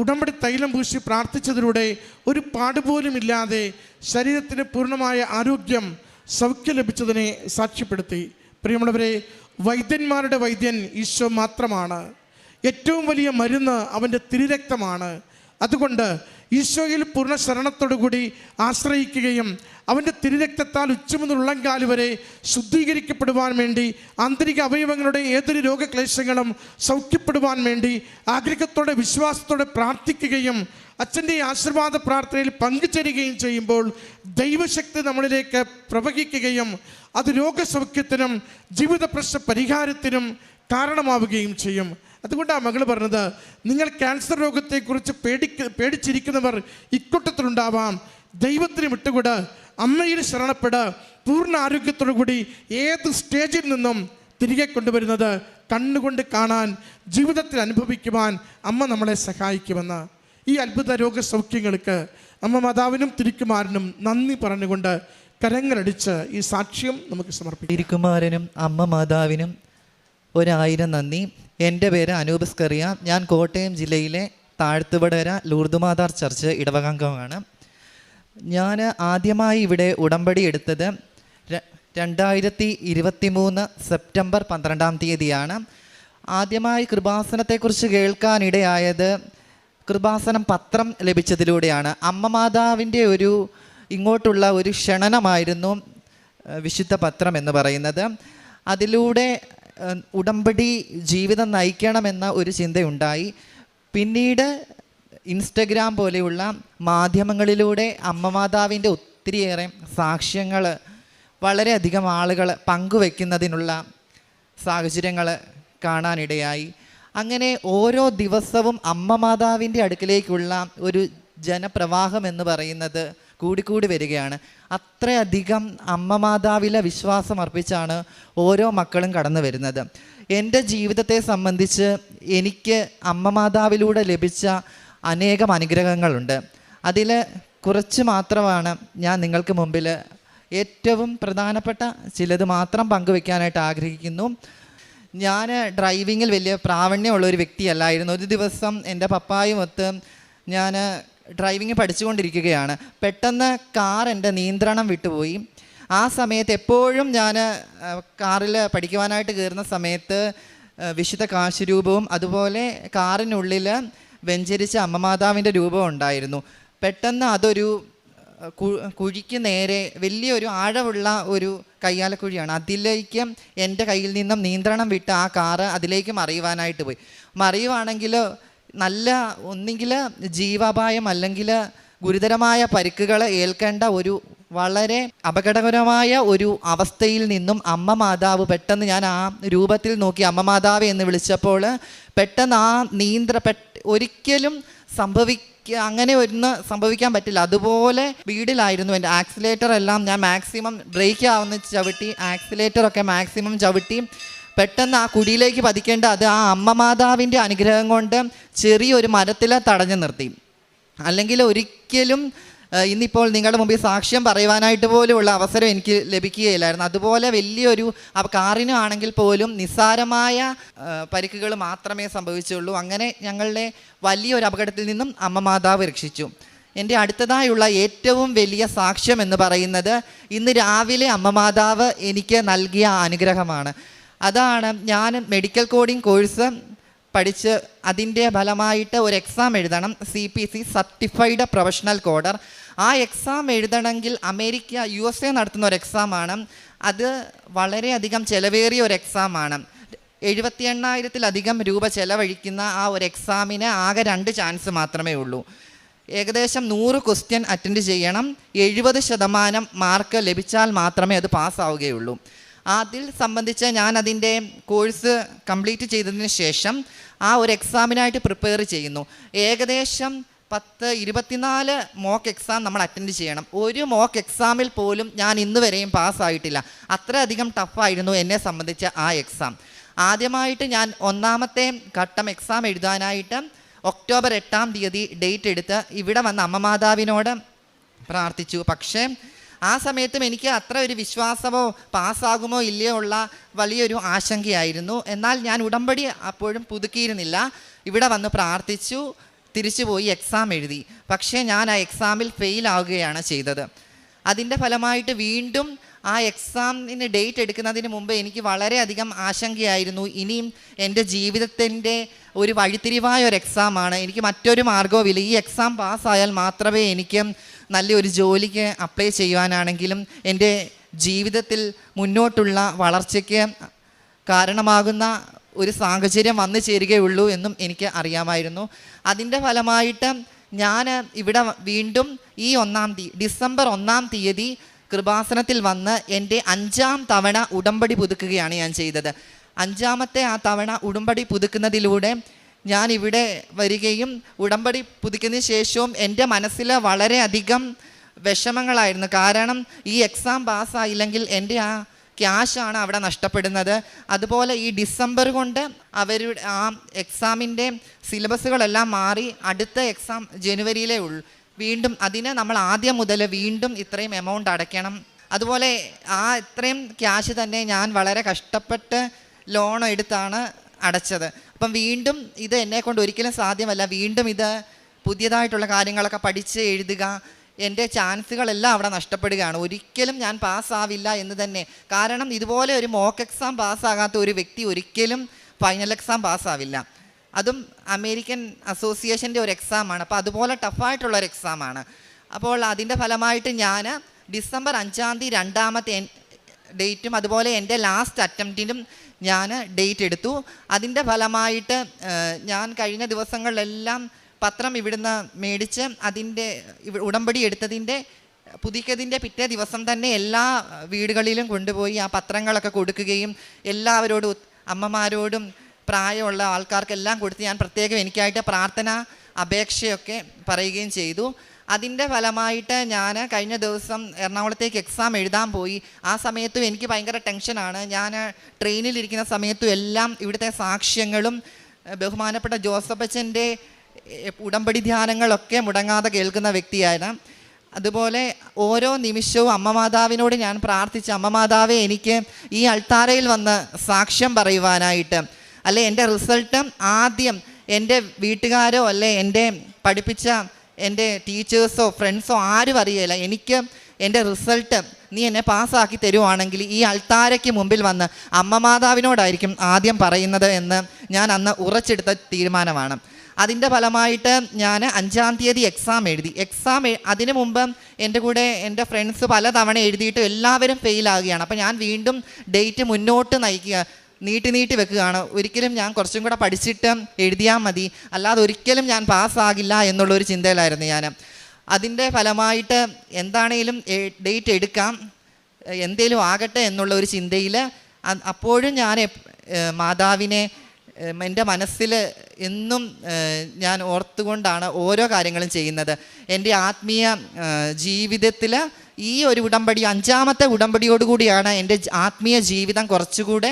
ഉടമ്പടി തൈലം പൂശി പ്രാർത്ഥിച്ചതിലൂടെ ഒരു പാടുപോലുമില്ലാതെ ശരീരത്തിന് പൂർണ്ണമായ ആരോഗ്യം, സൗഖ്യം ലഭിച്ചതിനെ സാക്ഷ്യപ്പെടുത്തി. പ്രിയമുള്ളവരെ, വൈദ്യന്മാരുടെ വൈദ്യൻ ഈശോ മാത്രമാണ്. ഏറ്റവും വലിയ മരുന്ന് അവൻ്റെ തിരുരക്തമാണ്. അതുകൊണ്ട് ഈശോയിൽ പൂർണ്ണ ശരണത്തോടുകൂടി ആശ്രയിക്കുകയും അവൻ്റെ തിരുരക്തത്താൽ ഉച്ചമുതൽ ഉള്ളംകാല് വരെ ശുദ്ധീകരിക്കപ്പെടുവാൻ വേണ്ടി ആന്തരിക അവയവങ്ങളുടെ ഏതൊരു രോഗക്ലേശങ്ങളും സൗഖ്യപ്പെടുവാൻ വേണ്ടി ആഗ്രഹത്തോടെ വിശ്വാസത്തോടെ പ്രാർത്ഥിക്കുകയും അച്ഛൻ്റെ ആശീർവാദ പ്രാർത്ഥനയിൽ പങ്കുചേരുകയും ചെയ്യുമ്പോൾ ദൈവശക്തി നമ്മളിലേക്ക് പ്രവഹിക്കുകയും അത് രോഗസൗഖ്യത്തിനും ജീവിത പ്രശ്ന പരിഹാരത്തിനും കാരണമാവുകയും ചെയ്യും. അതുകൊണ്ടാണ് മകൾ പറഞ്ഞത്, നിങ്ങൾ ക്യാൻസർ രോഗത്തെക്കുറിച്ച് പേടിച്ചിരിക്കുന്നവർ ഇക്കൂട്ടത്തിലുണ്ടാവാം. ദൈവത്തിന് വിട്ടുകൂട്, അമ്മയിൽ ശരണപ്പെട്. പൂർണ്ണ ആരോഗ്യത്തോടു കൂടി ഏത് സ്റ്റേജിൽ നിന്നും തിരികെ കൊണ്ടുവരുന്നത് കണ്ണുകൊണ്ട് കാണാൻ, ജീവിതത്തിൽ അനുഭവിക്കുവാൻ അമ്മ നമ്മളെ സഹായിക്കുമെന്ന്. ഈ അത്ഭുത രോഗസൗഖ്യങ്ങൾക്ക് അമ്മ മാതാവിനും തിരുക്കുമാരനും നന്ദി പറഞ്ഞുകൊണ്ട് കരങ്ങളടിച്ച് ഈ സാക്ഷ്യം നമുക്ക് സമർപ്പിക്കാം. തിരുക്കുമാരനും അമ്മ മാതാവിനും 1000 നന്ദി. എൻ്റെ പേര് അനൂപ് സ്കറിയ. ഞാൻ കോട്ടയം ജില്ലയിലെ താഴ്ത്തുവടകര ലൂർദുമാതാർ ചർച്ച് ഇടവകാംഗമാണ്. ഞാൻ ആദ്യമായി ഇവിടെ ഉടമ്പടി എടുത്തത് 2023 സെപ്റ്റംബർ 12-ാം തീയതിയാണ്. ആദ്യമായി കൃപാസനത്തെക്കുറിച്ച് കേൾക്കാനിടയായത് കൃപാസനം പത്രം ലഭിച്ചതിലൂടെയാണ്. അമ്മ മാതാവിൻ്റെ ഇങ്ങോട്ടുള്ള ഒരു ക്ഷണനമായിരുന്നു വിശുദ്ധ പത്രം എന്ന് പറയുന്നത്. അതിലൂടെ ഉടമ്പടി ജീവിതം നയിക്കണമെന്ന ഒരു ചിന്തയുണ്ടായി. പിന്നീട് ഇൻസ്റ്റഗ്രാം പോലെയുള്ള മാധ്യമങ്ങളിലൂടെ അമ്മ മാതാവിൻ്റെ ഒത്തിരിയേറെ സാക്ഷ്യങ്ങൾ വളരെയധികം ആളുകൾ പങ്കുവെക്കുന്നതിനുള്ള സാഹചര്യങ്ങൾ കാണാനിടയായി. അങ്ങനെ ഓരോ ദിവസവും അമ്മ മാതാവിൻ്റെ അടുക്കിലേക്കുള്ള ഒരു ജനപ്രവാഹം എന്ന് പറയുന്നത് കൂടിക്കൂടി വരികയാണ്. അത്രയധികം അമ്മ മാതാവിലെ വിശ്വാസം അർപ്പിച്ചാണ് ഓരോ മക്കളും കടന്നു വരുന്നത്. എൻ്റെ ജീവിതത്തെ സംബന്ധിച്ച് എനിക്ക് അമ്മ മാതാവിലൂടെ ലഭിച്ച അനേകം അനുഗ്രഹങ്ങളുണ്ട്. അതിൽ കുറച്ച് മാത്രമാണ് ഞാൻ നിങ്ങൾക്ക് മുമ്പിൽ ഏറ്റവും പ്രധാനപ്പെട്ട ചിലത് മാത്രം പങ്കുവെക്കാനായിട്ട് ആഗ്രഹിക്കുന്നു. ഞാൻ ഡ്രൈവിങ്ങിൽ വലിയ പ്രാവീണ്യമുള്ളൊരു വ്യക്തിയല്ലായിരുന്നു. ഒരു ദിവസം എൻ്റെ പപ്പായുമൊത്ത് ഞാൻ ഡ്രൈവിങ് പഠിച്ചുകൊണ്ടിരിക്കുകയാണ്. പെട്ടെന്ന് കാർ എൻ്റെ നിയന്ത്രണം വിട്ടുപോയി. ആ സമയത്ത് എപ്പോഴും ഞാൻ കാറിൽ പഠിക്കുവാനായിട്ട് കയറുന്ന സമയത്ത് വിശുദ്ധ കാശുരൂപവും അതുപോലെ കാറിനുള്ളിൽ വെഞ്ചരിച്ച അമ്മ മാതാവിൻ്റെ രൂപവും ഉണ്ടായിരുന്നു. പെട്ടെന്ന് അതൊരു കുഴിക്ക് നേരെ വലിയൊരു ആഴമുള്ള ഒരു കയ്യാലക്കുഴിയാണ്. അതിലേക്ക് എൻ്റെ കയ്യിൽ നിന്നും നിയന്ത്രണം വിട്ട് ആ കാറ് അതിലേക്ക് മറിയുവാനായിട്ട് പോയി. മറിയുവാണെങ്കിൽ നല്ല ഒന്നെങ്കിൽ ജീവാപായം അല്ലെങ്കിൽ ഗുരുതരമായ പരിക്കുകൾ ഏൽക്കേണ്ട ഒരു വളരെ അപകടകരമായ ഒരു അവസ്ഥയിൽ നിന്നും അമ്മ മാതാവ് പെട്ടെന്ന്, ഞാൻ ആ രൂപത്തിൽ നോക്കി അമ്മ മാതാവ് എന്ന് വിളിച്ചപ്പോൾ പെട്ടെന്ന് ആ ഒരിക്കലും അങ്ങനെ സംഭവിക്കാൻ പറ്റില്ല. അതുപോലെ വീടിലായിരുന്നു എൻ്റെ ആക്സിലേറ്റർ എല്ലാം ഞാൻ മാക്സിമം ബ്രേക്ക് ആവുന്ന ചവിട്ടി, ആക്സിലേറ്ററൊക്കെ മാക്സിമം ചവിട്ടി പെട്ടെന്ന് ആ കുഴിയിലേക്ക് പതിക്കേണ്ട അത് ആ അമ്മ മാതാവിൻ്റെ അനുഗ്രഹം കൊണ്ട് ചെറിയൊരു മരത്തിൽ തടഞ്ഞു നിർത്തി. അല്ലെങ്കിൽ ഒരിക്കലും ഇന്നിപ്പോൾ നിങ്ങളുടെ മുമ്പിൽ സാക്ഷ്യം പറയുവാനായിട്ട് പോലുമുള്ള അവസരം എനിക്ക് ലഭിക്കുകയില്ലായിരുന്നു. അതുപോലെ വലിയൊരു കാറിനും ആണെങ്കിൽ പോലും നിസ്സാരമായ പരിക്കുകൾ മാത്രമേ സംഭവിച്ചുള്ളൂ. അങ്ങനെ ഞങ്ങളുടെ വലിയൊരു അപകടത്തിൽ നിന്നും അമ്മ മാതാവ് രക്ഷിച്ചു. എൻ്റെ അടുത്തതായുള്ള ഏറ്റവും വലിയ സാക്ഷ്യം എന്ന് പറയുന്നത് ഇന്ന് രാവിലെ അമ്മ മാതാവ് എനിക്ക് നൽകിയ അനുഗ്രഹമാണ്. അതാണ്, ഞാൻ മെഡിക്കൽ കോഡിംഗ് കോഴ്സ് പഠിച്ച് അതിൻ്റെ ഫലമായിട്ട് ഒരു എക്സാം എഴുതണം, CPC സർട്ടിഫൈഡ് പ്രൊഫഷണൽ കോഡർ. ആ എക്സാം എഴുതണമെങ്കിൽ USA നടത്തുന്ന ഒരു എക്സാമാണ്. അത് വളരെയധികം ചിലവേറിയ ഒരു എക്സാമാണ്. 78,000-ലധികം രൂപ ചിലവഴിക്കുന്ന ആ ഒരു എക്സാമിന് ആകെ 2 ചാൻസ് മാത്രമേ ഉള്ളൂ. ഏകദേശം 100 ക്വസ്റ്റ്യൻ അറ്റൻഡ് ചെയ്യണം. 70% മാർക്ക് ലഭിച്ചാൽ മാത്രമേ അത് പാസ്സാവുകയുള്ളൂ. അതിൽ സംബന്ധിച്ച് ഞാൻ അതിൻ്റെ കോഴ്സ് കംപ്ലീറ്റ് ചെയ്തതിന് ശേഷം ആ ഒരു എക്സാമിനായിട്ട് പ്രിപ്പയർ ചെയ്യുന്നു. ഏകദേശം 24 മോക്ക് എക്സാം നമ്മൾ അറ്റൻഡ് ചെയ്യണം. ഒരു മോക്ക് എക്സാമിൽ പോലും ഞാൻ ഇന്ന് വരെയും പാസ്സായിട്ടില്ല. അത്രയധികം ടഫായിരുന്നു എന്നെ സംബന്ധിച്ച് ആ എക്സാം. ആദ്യമായിട്ട് ഞാൻ 1ാമത്തെ ഘട്ടം എക്സാം എഴുതാനായിട്ട് ഒക്ടോബർ 8-ാം തീയതി ഡേറ്റ് എടുത്ത് ഇവിടെ വന്ന അമ്മ മാതാവിനോട് പ്രാർത്ഥിച്ചു. പക്ഷേ ആ സമയത്തും എനിക്ക് അത്ര ഒരു വിശ്വാസമോ പാസ്സാകുമോ ഇല്ലയോ ഉള്ള വലിയൊരു ആശങ്കയായിരുന്നു. എന്നാൽ ഞാൻ ഉടമ്പടി അപ്പോഴും പുതുക്കിയിരുന്നില്ല. ഇവിടെ വന്ന് പ്രാർത്ഥിച്ചു, തിരിച്ചു പോയി എക്സാം എഴുതി. പക്ഷേ ഞാൻ ആ എക്സാമിൽ ഫെയിൽ ആവുകയാണ് ചെയ്തത്. അതിൻ്റെ ഫലമായിട്ട് വീണ്ടും ആ എക്സാമിന് ഡേറ്റ് എടുക്കുന്നതിന് മുമ്പ് എനിക്ക് വളരെയധികം ആശങ്കയായിരുന്നു. ഇനിയും എൻ്റെ ജീവിതത്തിൻ്റെ ഒരു വഴിത്തിരിവായ ഒരു എക്സാമാണ്, എനിക്ക് മറ്റൊരു മാർഗ്ഗവുമില്ല. ഈ എക്സാം പാസ്സായാൽ മാത്രമേ എനിക്ക് നല്ലൊരു ജോലിക്ക് അപ്ലൈ ചെയ്യുവാനാണെങ്കിലും എൻ്റെ ജീവിതത്തിൽ മുന്നോട്ടുള്ള വളർച്ചയ്ക്ക് കാരണമാകുന്ന ഒരു സാഹചര്യം വന്നു ചേരുകയുള്ളൂ എന്നും എനിക്ക് അറിയാമായിരുന്നു. അതിൻ്റെ ഫലമായിട്ട് ഞാൻ ഇവിടെ വീണ്ടും ഈ ഡിസംബർ 1-ാം തീയതി കൃപാസനത്തിൽ വന്ന് എൻ്റെ 5-ാം തവണ ഉടമ്പടി പുതുക്കുകയാണ് ഞാൻ ചെയ്തത്. 5-ാമത്തെ ആ തവണ ഉടമ്പടി പുതുക്കുന്നതിലൂടെ ഞാൻ ഇവിടെ വരികയും ഉടമ്പടി പുതുക്കുന്നതിന് ശേഷവും എൻ്റെ മനസ്സിൽ വളരെയധികം വിഷമങ്ങളായിരുന്നു. കാരണം ഈ എക്സാം പാസ്സായില്ലെങ്കിൽ എൻ്റെ ആ ക്യാഷാണ് അവിടെ നഷ്ടപ്പെടുന്നത്. അതുപോലെ ഈ ഡിസംബർ കൊണ്ട് അവരുടെ ആ എക്സാമിൻ്റെ സിലബസുകളെല്ലാം മാറി അടുത്ത എക്സാം ജനുവരിയിലേ ഉള്ളൂ. വീണ്ടും അതിന് നമ്മൾ ആദ്യം മുതൽ വീണ്ടും ഇത്രയും എമൗണ്ട് അടയ്ക്കണം. അതുപോലെ ആ ഇത്രയും ക്യാഷ് തന്നെ ഞാൻ വളരെ കഷ്ടപ്പെട്ട് ലോൺ എടുത്താണ് അടച്ചത്. അപ്പം വീണ്ടും ഇത് എന്നെക്കൊണ്ട് ഒരിക്കലും സാധ്യമല്ല. വീണ്ടും ഇത് പുതിയതായിട്ടുള്ള കാര്യങ്ങളൊക്കെ പഠിച്ച് എഴുതുക, എൻ്റെ ചാൻസുകളെല്ലാം അവിടെ നഷ്ടപ്പെടുകയാണ്. ഒരിക്കലും ഞാൻ പാസ്സാവില്ല എന്ന് തന്നെ. കാരണം ഇതുപോലെ ഒരു മോക്ക് എക്സാം പാസ്സാകാത്ത ഒരു വ്യക്തി ഒരിക്കലും ഫൈനൽ എക്സാം പാസ്സാവില്ല. അതും അമേരിക്കൻ അസോസിയേഷൻ്റെ ഒരു എക്സാമാണ്. അപ്പോൾ അതുപോലെ ടഫായിട്ടുള്ളൊരു എക്സാമാണ്. അപ്പോൾ അതിൻ്റെ ഫലമായിട്ട് ഞാൻ ഡിസംബർ 5-ാം തീയതി 2-ാമത്തെ ഡേറ്റും അതുപോലെ എൻ്റെ ലാസ്റ്റ് അറ്റംപ്റ്റിനും ഞാൻ ഡേറ്റ് എടുത്തു. അതിൻ്റെ ഫലമായിട്ട് ഞാൻ കഴിഞ്ഞ ദിവസങ്ങളിലെല്ലാം പത്രം ഇവിടുന്ന് മേടിച്ച് അതിൻ്റെ ഉടമ്പടി എടുത്തതിൻ്റെ പുതുക്കിയതിൻ്റെ പിറ്റേ ദിവസം തന്നെ എല്ലാ വീടുകളിലും കൊണ്ടുപോയി ആ പത്രങ്ങളൊക്കെ കൊടുക്കുകയും എല്ലാവരോടും അമ്മമാരോടും പ്രായമുള്ള ആൾക്കാർക്കെല്ലാം കൊടുത്ത് ഞാൻ പ്രത്യേകം എനിക്കായിട്ട് പ്രാർത്ഥന അപേക്ഷയൊക്കെ പറയുകയും ചെയ്തു. അതിൻ്റെ ഫലമായിട്ട് ഞാൻ കഴിഞ്ഞ ദിവസം എറണാകുളത്തേക്ക് എക്സാം എഴുതാൻ പോയി. ആ സമയത്തും എനിക്ക് ഭയങ്കര ടെൻഷനാണ്. ഞാൻ ട്രെയിനിലിരിക്കുന്ന സമയത്തും എല്ലാം ഇവിടുത്തെ സാക്ഷ്യങ്ങളും ബഹുമാനപ്പെട്ട ജോസഫ് അച്ഛൻ്റെ ഉടമ്പടി ധ്യാനങ്ങളൊക്കെ മുടങ്ങാതെ കേൾക്കുന്ന വ്യക്തിയാണ്. അതുപോലെ ഓരോ നിമിഷവും അമ്മമാതാവിനോട് ഞാൻ പ്രാർത്ഥിച്ച അമ്മമാതാവെ എനിക്ക് ഈ അൾത്താരയിൽ വന്ന് സാക്ഷ്യം പറയുവാനായിട്ട്, അല്ലെ എൻ്റെ റിസൾട്ട് ആദ്യം എൻ്റെ വീട്ടുകാരോ അല്ലെ എൻ്റെ പഠിപ്പിച്ച എൻ്റെ ടീച്ചേഴ്സോ ഫ്രണ്ട്സോ ആരും അറിയില്ല, എനിക്ക് എൻ്റെ റിസൾട്ട് നീ എന്നെ പാസ്സാക്കി തരുവാണെങ്കിൽ ഈ അൾത്താരയ്ക്ക് മുമ്പിൽ വന്ന് അമ്മമാതാവിനോടായിരിക്കും ആദ്യം പറയുന്നത് എന്ന് ഞാൻ അന്ന് ഉറച്ചെടുത്ത തീരുമാനമാണ്. അതിൻ്റെ ഫലമായിട്ട് ഞാൻ 5-ാം തീയതി എക്സാം എഴുതി. അതിനു മുമ്പ് എൻ്റെ കൂടെ എൻ്റെ ഫ്രണ്ട്സ് പലതവണ എഴുതിയിട്ട് എല്ലാവരും ഫെയിലാകുകയാണ്. അപ്പോൾ ഞാൻ വീണ്ടും ഡേറ്റ് മുന്നോട്ട് നീട്ടി വെക്കുകയാണ്. ഒരിക്കലും ഞാൻ കുറച്ചും കൂടെ പഠിച്ചിട്ട് എഴുതിയാൽ മതി, അല്ലാതെ ഒരിക്കലും ഞാൻ പാസ്സാകില്ല എന്നുള്ളൊരു ചിന്തയിലായിരുന്നു ഞാൻ. അതിൻ്റെ ഫലമായിട്ട് എന്താണേലും ഡേറ്റ് എടുക്കാം, എന്തേലും ആകട്ടെ എന്നുള്ള ഒരു ചിന്തയിൽ അപ്പോഴും ഞാൻ മാതാവിനെ എൻ്റെ മനസ്സിൽ എന്നും ഞാൻ ഓർത്തുകൊണ്ടാണ് ഓരോ കാര്യങ്ങളും ചെയ്യുന്നത്. എൻ്റെ ആത്മീയ ജീവിതത്തിൽ ഈ ഒരു ഉടമ്പടി 5-ാമത്തെ ഉടമ്പടിയോടുകൂടിയാണ് എൻ്റെ ആത്മീയ ജീവിതം കുറച്ചുകൂടെ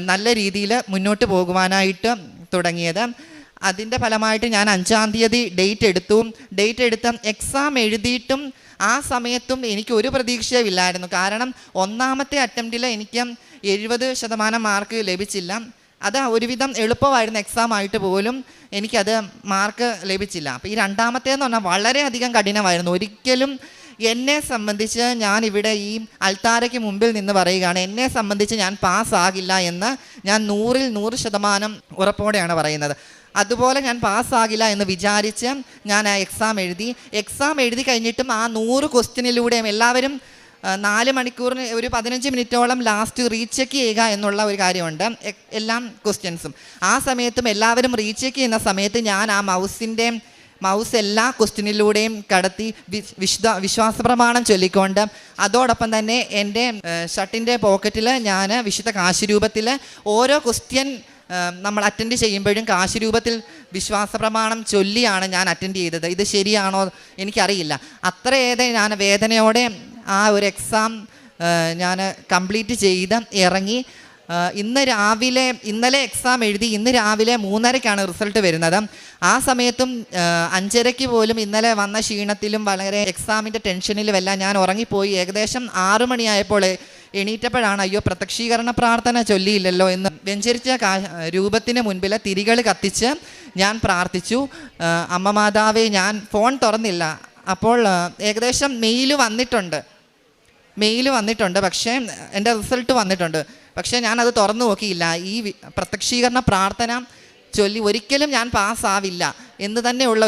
നല്ല രീതിയിൽ മുന്നോട്ട് പോകുവാനായിട്ട് തുടങ്ങിയത്. അതിൻ്റെ ഫലമായിട്ട് ഞാൻ 5-ാം തീയതി ഡേറ്റ് എടുത്ത് എക്സാം എഴുതിയിട്ടും ആ സമയത്തും എനിക്ക് ഒരു പ്രതീക്ഷയുമില്ലായിരുന്നു. കാരണം 1-ാമത്തെ അറ്റംപ്റ്റിൽ എനിക്ക് 70% മാർക്ക് ലഭിച്ചില്ല. അത് ഒരുവിധം എളുപ്പമായിരുന്ന എക്സാം ആയിട്ട് പോലും എനിക്കത് മാർക്ക് ലഭിച്ചില്ല. അപ്പോൾ ഈ 2-ാമത്തേന്ന് പറഞ്ഞാൽ വളരെയധികം കഠിനമായിരുന്നു. ഒരിക്കലും എന്നെ സംബന്ധിച്ച് ഞാൻ ഇവിടെ ഈ അൾത്താരയ്ക്ക് മുമ്പിൽ നിന്ന് പറയുകയാണ്, എന്നെ സംബന്ധിച്ച് ഞാൻ പാസ്സാകില്ല എന്ന് ഞാൻ 100% ഉറപ്പോടെയാണ് പറയുന്നത്. അതുപോലെ ഞാൻ പാസ്സാകില്ല എന്ന് വിചാരിച്ച് ഞാൻ ആ എക്സാം എഴുതി കഴിഞ്ഞിട്ടും ആ 100 ക്വസ്റ്റ്യനിലൂടെയും എല്ലാവരും 4 മണിക്കൂറിന് ഒരു 15 മിനിറ്റോളം ലാസ്റ്റ് റീചെക്ക് ചെയ്യുക എന്നുള്ള ഒരു കാര്യമുണ്ട് എല്ലാ ക്വസ്റ്റ്യൻസും. ആ സമയത്തും എല്ലാവരും റീചെക്ക് ചെയ്യുന്ന സമയത്ത് ഞാൻ ആ മൗസ് എല്ലാ ക്വസ്റ്റ്യനിലൂടെയും കടത്തി വിശ്വാസപ്രമാണം ചൊല്ലിക്കൊണ്ട് അതോടൊപ്പം തന്നെ എൻ്റെ ഷർട്ടിൻ്റെ പോക്കറ്റിൽ ഞാൻ വിശുദ്ധ കാശിരൂപത്തിൽ ഓരോ ക്വസ്റ്റ്യൻ നമ്മൾ അറ്റൻഡ് ചെയ്യുമ്പോഴും കാശിരൂപത്തിൽ വിശ്വാസപ്രമാണം ചൊല്ലിയാണ് ഞാൻ അറ്റൻഡ് ചെയ്തത്. ഇത് ശരിയാണോ എനിക്കറിയില്ല. അത്രയേറെ ഞാൻ വേദനയോടെ ആ ഒരു എക്സാം ഞാൻ കംപ്ലീറ്റ് ചെയ്ത് ഇറങ്ങി. ഇന്നലെ എക്സാം എഴുതി, ഇന്ന് രാവിലെ 3:30-ക്കാണ് റിസൾട്ട് വരുന്നത്. ആ സമയത്തും 5:30-ക്ക് പോലും ഇന്നലെ വന്ന ക്ഷീണത്തിലും വളരെ എക്സാമിൻ്റെ ടെൻഷനിലുമെല്ലാം ഞാൻ ഉറങ്ങിപ്പോയി. ഏകദേശം 6 മണിയായപ്പോൾ എണീറ്റപ്പോഴാണ് അയ്യോ പ്രത്യക്ഷീകരണ പ്രാർത്ഥന ചൊല്ലിയില്ലല്ലോ എന്ന് വെഞ്ചരിച്ച രൂപത്തിന് മുൻപിൽ തിരികൾ കത്തിച്ച് ഞാൻ പ്രാർത്ഥിച്ചു. അമ്മ മാതാവേ, ഞാൻ ഫോൺ തുറന്നില്ല. അപ്പോൾ ഏകദേശം മെയിൽ വന്നിട്ടുണ്ട്. മെയിൽ വന്നിട്ടുണ്ട്, പക്ഷേ എൻ്റെ റിസൾട്ട് വന്നിട്ടുണ്ട്. പക്ഷേ ഞാനത് തുറന്നു നോക്കിയില്ല. ഈ പ്രത്യക്ഷീകരണ പ്രാർത്ഥന ചൊല്ലി ഒരിക്കലും ഞാൻ പാസ്സാവില്ല എന്ന് തന്നെയുള്ള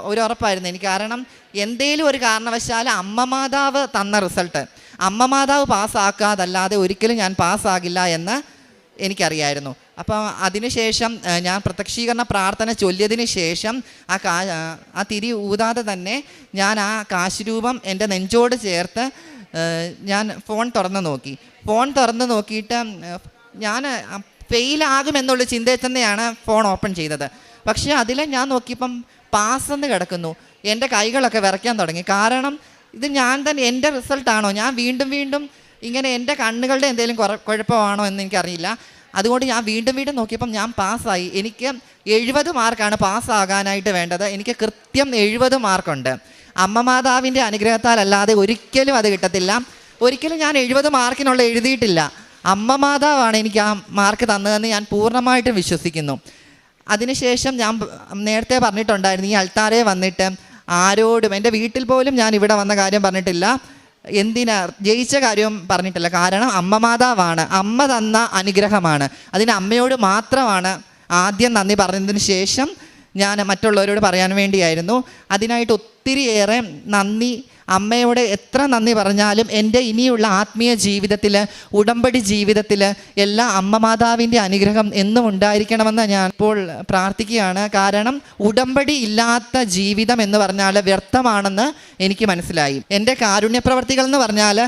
ഒരു ഉറപ്പായിരുന്നു എനിക്ക്. കാരണം എന്തേലും ഒരു കാരണവശാൽ അമ്മ മാതാവ് തന്ന റിസൾട്ട്, അമ്മ മാതാവ് പാസ്സാക്കാതല്ലാതെ ഒരിക്കലും ഞാൻ പാസ്സാകില്ല എന്ന് എനിക്കറിയായിരുന്നു. അപ്പം അതിനുശേഷം ഞാൻ പ്രത്യക്ഷീകരണ പ്രാർത്ഥന ചൊല്ലിയതിന് ശേഷം ആ തിരി ഊതാതെ തന്നെ ഞാൻ ആ കാശ് രൂപം എൻ്റെ നെഞ്ചോട് ചേർത്ത് ഞാൻ ഫോൺ തുറന്ന് നോക്കി. ഫോൺ തുറന്ന് നോക്കിയിട്ട് ഞാൻ ഫെയിലാകുമെന്നുള്ള ചിന്തയിൽ തന്നെയാണ് ഫോൺ ഓപ്പൺ ചെയ്തത്. പക്ഷേ അതിൽ ഞാൻ നോക്കിയപ്പം പാസ്സെന്ന് കിടക്കുന്നു. എൻ്റെ കൈകളൊക്കെ വിറയ്ക്കാൻ തുടങ്ങി. കാരണം ഇത് ഞാൻ തന്നെ, എൻ്റെ റിസൾട്ടാണോ, ഞാൻ വീണ്ടും വീണ്ടും ഇങ്ങനെ എൻ്റെ കണ്ണുകളുടെ എന്തെങ്കിലും കുഴപ്പമാണോ എന്ന് എനിക്കറിയില്ല. അതുകൊണ്ട് ഞാൻ വീണ്ടും നോക്കിയപ്പം ഞാൻ പാസ്സായി. എനിക്ക് 70 മാർക്കാണ് പാസ്സാകാനായിട്ട് വേണ്ടത്. എനിക്ക് കൃത്യം 70 മാർക്കുണ്ട്. അമ്മ മാതാവിൻ്റെ അനുഗ്രഹത്താൽ അല്ലാതെ ഒരിക്കലും അത് കിട്ടത്തില്ല. ഒരിക്കലും ഞാൻ 70 മാർക്കിനുള്ള എഴുതിയിട്ടില്ല. അമ്മ മാതാവാണ് എനിക്ക് ആ മാർക്ക് തന്നതെന്ന് ഞാൻ പൂർണ്ണമായിട്ടും വിശ്വസിക്കുന്നു. അതിനുശേഷം ഞാൻ നേരത്തെ പറഞ്ഞിട്ടുണ്ടായിരുന്നു, ഈ അൾത്താരെ വന്നിട്ട് ആരോടും, എൻ്റെ വീട്ടിൽ പോലും ഞാൻ ഇവിടെ വന്ന കാര്യം പറഞ്ഞിട്ടില്ല, എന്തിനാ ജയിച്ച കാര്യവും പറഞ്ഞിട്ടില്ല. കാരണം അമ്മ മാതാവാണ്, അമ്മ തന്ന അനുഗ്രഹമാണ്. അതിന് അമ്മയോട് മാത്രമാണ് ആദ്യം നന്ദി പറഞ്ഞതിന് ശേഷം ഞാൻ മറ്റുള്ളവരോട് പറയാൻ വേണ്ടിയായിരുന്നു. അതിനായിട്ട് ഒത്തിരിയേറെ നന്ദി. അമ്മയോട് എത്ര നന്ദി പറഞ്ഞാലും എൻ്റെ ഇനിയുള്ള ആത്മീയ ജീവിതത്തിൽ, ഉടമ്പടി ജീവിതത്തിൽ എല്ലാം അമ്മ മാതാവിൻ്റെ അനുഗ്രഹം എന്നും ഉണ്ടായിരിക്കണമെന്ന് ഞാൻ ഇപ്പോൾ പ്രാർത്ഥിക്കുകയാണ്. കാരണം ഉടമ്പടി ഇല്ലാത്ത ജീവിതം എന്ന് പറഞ്ഞാൽ വ്യർത്ഥമാണെന്ന് എനിക്ക് മനസ്സിലായി. എൻ്റെ കാരുണ്യപ്രവർത്തികൾ എന്ന് പറഞ്ഞാൽ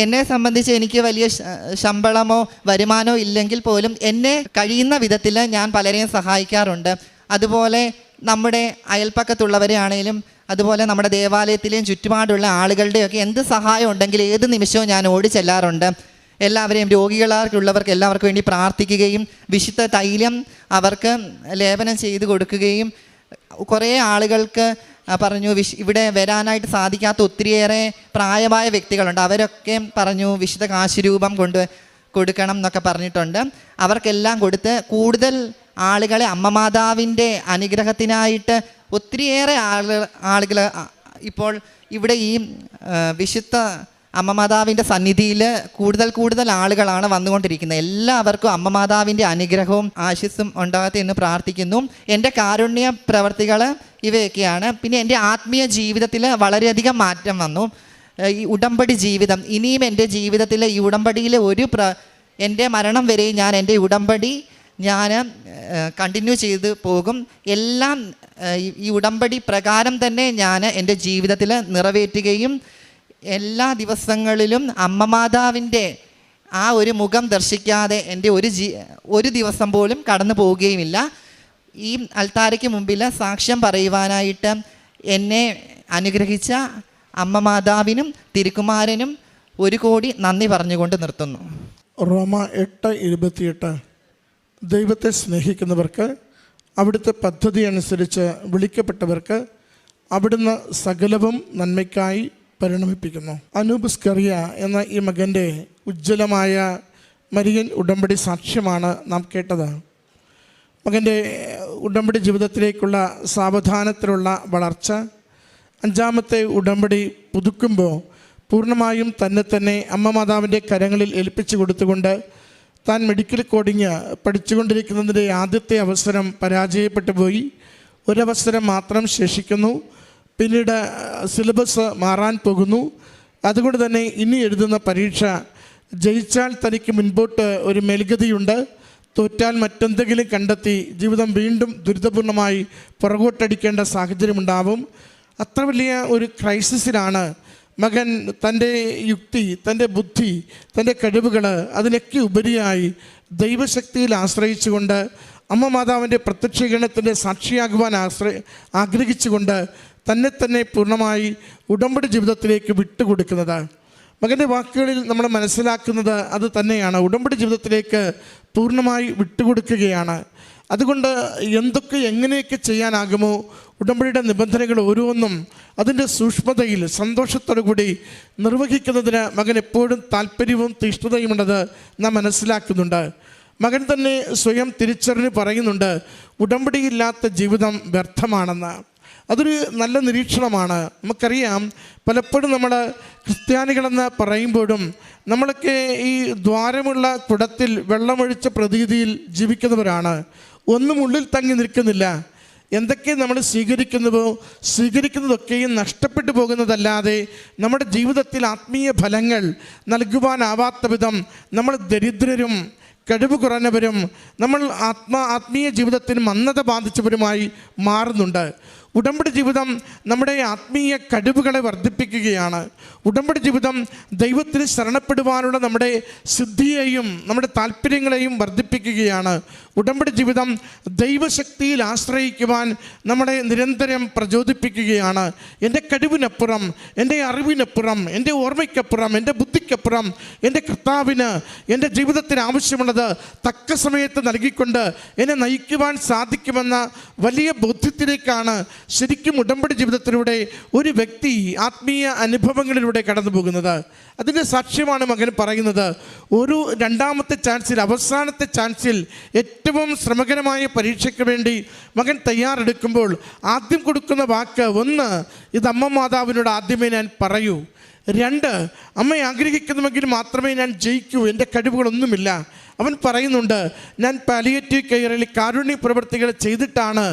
എന്നെ സംബന്ധിച്ച് എനിക്ക് വലിയ ശമ്പളമോ വരുമാനമോ ഇല്ലെങ്കിൽ പോലും എന്നെ കഴിയുന്ന വിധത്തിൽ ഞാൻ പലരെയും സഹായിക്കാറുണ്ട്. അതുപോലെ നമ്മുടെ അയൽപ്പക്കത്തുള്ളവരെ ആണെങ്കിലും അതുപോലെ നമ്മുടെ ദേവാലയത്തിലെയും ചുറ്റുപാടുള്ള ആളുകളുടെയൊക്കെ എന്ത് സഹായം ഉണ്ടെങ്കിൽ ഏത് നിമിഷവും ഞാൻ ഓടി ചെല്ലാറുണ്ട്. എല്ലാവരെയും, രോഗികളാർക്കുള്ളവർക്ക് എല്ലാവർക്കും വേണ്ടി പ്രാർത്ഥിക്കുകയും വിശുദ്ധ തൈലം അവർക്ക് ലേപനം ചെയ്ത് കൊടുക്കുകയും, കുറേ ആളുകൾക്ക് പറഞ്ഞു ഇവിടെ വരാനായിട്ട് സാധിക്കാത്ത ഒത്തിരിയേറെ പ്രായമായ വ്യക്തികളുണ്ട്, അവരൊക്കെ പറഞ്ഞു വിശുദ്ധ കാശുരൂപം കൊടുക്കണം എന്നൊക്കെ പറഞ്ഞിട്ടുണ്ട്. അവർക്കെല്ലാം കൊടുത്ത് കൂടുതൽ ആളുകളെ അമ്മ മാതാവിൻ്റെ അനുഗ്രഹത്തിനായിട്ട് ഒത്തിരിയേറെ ആളുകൾ ഇപ്പോൾ ഇവിടെ ഈ വിശുദ്ധ അമ്മ മാതാവിൻ്റെ സന്നിധിയിൽ കൂടുതൽ ആളുകളാണ് വന്നുകൊണ്ടിരിക്കുന്നത്. എല്ലാവർക്കും അമ്മ മാതാവിൻ്റെ അനുഗ്രഹവും ആശിസ്സും ഉണ്ടാകട്ടെ എന്ന് പ്രാർത്ഥിക്കുന്നു. എൻ്റെ കാരുണ്യ പ്രവർത്തികൾ ഇവയൊക്കെയാണ്. പിന്നെ എൻ്റെ ആത്മീയ ജീവിതത്തിൽ വളരെയധികം മാറ്റം വന്നു. ഈ ഉടമ്പടി ജീവിതം ഇനിയും എൻ്റെ ജീവിതത്തിൽ ഈ ഉടമ്പടിയിൽ എൻ്റെ മരണം വരെ ഞാൻ എൻ്റെ ഉടമ്പടി ഞാൻ കണ്ടിന്യൂ ചെയ്ത് പോകും. എല്ലാം ഈ ഉടമ്പടി പ്രകാരം തന്നെ ഞാൻ എൻ്റെ ജീവിതത്തിൽ നിറവേറ്റുകയും എല്ലാ ദിവസങ്ങളിലും അമ്മ മാതാവിൻ്റെ ആ ഒരു മുഖം ദർശിക്കാതെ എൻ്റെ ഒരു ദിവസം പോലും കടന്നു പോവുകയുമില്ല. ഈ അൾത്താരയ്ക്ക് മുമ്പിൽ സാക്ഷ്യം പറയുവാനായിട്ട് എന്നെ അനുഗ്രഹിച്ച അമ്മ മാതാവിനും തിരുക്കുമാരനും 1 കോടി നന്ദി പറഞ്ഞുകൊണ്ട് നിർത്തുന്നു. റോമ 8:28 ദൈവത്തെ സ്നേഹിക്കുന്നവർക്ക് അവിടുത്തെ പദ്ധതി അനുസരിച്ച് വിളിക്കപ്പെട്ടവർക്ക് അവിടുന്ന് സകലവും നന്മയ്ക്കായി പരിണമിപ്പിക്കുന്നു. അനൂപ് സ്കറിയ എന്ന ഈ മകൻ്റെ ഉജ്ജ്വലമായ മരിയൻ ഉടമ്പടി സാക്ഷ്യമാണ് നാം കേട്ടത്. മകൻ്റെ ഉടമ്പടി ജീവിതത്തിലേക്കുള്ള സാവധാനത്തിലുള്ള വളർച്ച, 5ാമത്തെ ഉടമ്പടി പുതുക്കുമ്പോൾ പൂർണ്ണമായും തന്നെ അമ്മ മാതാവിൻ്റെ കരങ്ങളിൽ ഏൽപ്പിച്ചു കൊടുത്തുകൊണ്ട് താൻ മെഡിക്കൽ കോഡിങ് പഠിച്ചുകൊണ്ടിരിക്കുന്നതിൻ്റെ ആദ്യത്തെ അവസരം പരാജയപ്പെട്ടു പോയി. ഒരവസരം മാത്രം ശേഷിക്കുന്നു. പിന്നീട് സിലബസ് മാറാൻ പോകുന്നു. അതുകൊണ്ട് തന്നെ ഇനി എഴുതുന്ന പരീക്ഷ ജയിച്ചാൽ തനിക്ക് മുൻപോട്ട് ഒരു മേൽഗതിയുണ്ട്, തോറ്റാൽ മറ്റെന്തെങ്കിലും കണ്ടെത്തി ജീവിതം വീണ്ടും ദുരിതപൂർണമായി പുറകോട്ടടിക്കേണ്ട സാഹചര്യമുണ്ടാവും. അത്ര വലിയ ഒരു ക്രൈസിസിലാണ് മകൻ. തൻ്റെ യുക്തി, തൻ്റെ ബുദ്ധി, തൻ്റെ കഴിവുകൾ അതിനൊക്കെ ഉപരിയായി ദൈവശക്തിയിൽ ആശ്രയിച്ചുകൊണ്ട് അമ്മ മാതാവിൻ്റെ പ്രത്യക്ഷീകരണത്തിൻ്റെ സാക്ഷിയാകുവാൻ ആഗ്രഹിച്ചുകൊണ്ട് തന്നെ പൂർണ്ണമായി ഉടമ്പടി ജീവിതത്തിലേക്ക് വിട്ടുകൊടുക്കുന്നത്. മകൻ്റെ വാക്കുകളിൽ നമ്മൾ മനസ്സിലാക്കുന്നത് അത് തന്നെയാണ്. ഉടമ്പടി ജീവിതത്തിലേക്ക് പൂർണ്ണമായി വിട്ടുകൊടുക്കുകയാണ്. അതുകൊണ്ട് എന്തൊക്കെ എങ്ങനെയൊക്കെ ചെയ്യാനാകുമോ ഉടമ്പടിയുടെ നിബന്ധനകൾ ഓരോന്നും അതിൻ്റെ സൂക്ഷ്മതയിൽ സന്തോഷത്തോടു കൂടി നിർവഹിക്കുന്നതിന് മകൻ എപ്പോഴും താല്പര്യവും തീഷ്ണതയുമുള്ളത് നാം മനസ്സിലാക്കുന്നുണ്ട്. മകൻ തന്നെ സ്വയം തിരിച്ചറിഞ്ഞ് പറയുന്നുണ്ട്, ഉടമ്പടിയില്ലാത്ത ജീവിതം വ്യർത്ഥമാണെന്ന്. അതൊരു നല്ല നിരീക്ഷണമാണ്. നമുക്കറിയാം, പലപ്പോഴും നമ്മൾ ക്രിസ്ത്യാനികളെന്ന് പറയുമ്പോഴും നമ്മളൊക്കെ ഈ ദ്വാരമുള്ള കുടത്തിൽ വെള്ളമൊഴിച്ച പ്രതീതിയിൽ ജീവിക്കുന്നവരാണ്. ഒന്നും ഉള്ളിൽ തങ്ങി നിൽക്കുന്നില്ല. എന്തൊക്കെ നമ്മൾ സ്വീകരിക്കുന്നതൊക്കെയും നഷ്ടപ്പെട്ടു പോകുന്നതല്ലാതെ നമ്മുടെ ജീവിതത്തിൽ ആത്മീയ ഫലങ്ങൾ നൽകുവാനാവാത്ത വിധം നമ്മൾ ദരിദ്രരും കഴിവ് കുറഞ്ഞവരും നമ്മൾ ആത്മീയ ജീവിതത്തിന് മന്ദത ബാധിച്ചവരുമായി മാറുന്നുണ്ട്. ഉടമ്പടി ജീവിതം നമ്മുടെ ആത്മീയ കഴിവുകളെ വർദ്ധിപ്പിക്കുകയാണ്. ഉടമ്പടി ജീവിതം ദൈവത്തിന് ശരണപ്പെടുവാനുള്ള നമ്മുടെ സിദ്ധിയെയും നമ്മുടെ താല്പര്യങ്ങളെയും വർദ്ധിപ്പിക്കുകയാണ്. ഉടമ്പടി ജീവിതം ദൈവശക്തിയിൽ ആശ്രയിക്കുവാൻ നമ്മളെ നിരന്തരം പ്രചോദിപ്പിക്കുകയാണ്. എൻ്റെ കഴിവിനപ്പുറം, എൻ്റെ അറിവിനപ്പുറം, എൻ്റെ ഓർമ്മയ്ക്കപ്പുറം, എൻ്റെ ബുദ്ധിക്കപ്പുറം എൻ്റെ കർത്താവിന് എൻ്റെ ജീവിതത്തിന് ആവശ്യമുള്ളത് തക്ക സമയത്ത് നൽകിക്കൊണ്ട് എന്നെ നയിക്കുവാൻ സാധിക്കുമെന്ന വലിയ ബോധ്യത്തിലേക്കാണ് ശരിക്കും ഉടമ്പടി ജീവിതത്തിലൂടെ ഒരു വ്യക്തി ആത്മീയ അനുഭവങ്ങളിലൂടെ കടന്നു പോകുന്നത്. അതിൻ്റെ സാക്ഷ്യമാണ് മകൻ പറയുന്നത്. ഒരു രണ്ടാമത്തെ ചാൻസിൽ, അവസാനത്തെ ചാൻസിൽ, ഏറ്റവും ശ്രമകരമായ പരീക്ഷയ്ക്ക് വേണ്ടി മകൻ തയ്യാറെടുക്കുമ്പോൾ ആദ്യം കൊടുക്കുന്ന വാക്ക്, 1, ഇത് അമ്മ മാതാവിനോട് ആദ്യമേ ഞാൻ പറയൂ. 2, അമ്മയെ ആഗ്രഹിക്കുന്നുവെങ്കിൽ മാത്രമേ ഞാൻ ജയിക്കൂ, എൻ്റെ കഴിവുകളൊന്നുമില്ല. അവൻ പറയുന്നുണ്ട്, ഞാൻ പാലിയേറ്റീവ് കെയറിൽ കാരുണ്യ പ്രവൃത്തികൾ ചെയ്തിട്ടാണ്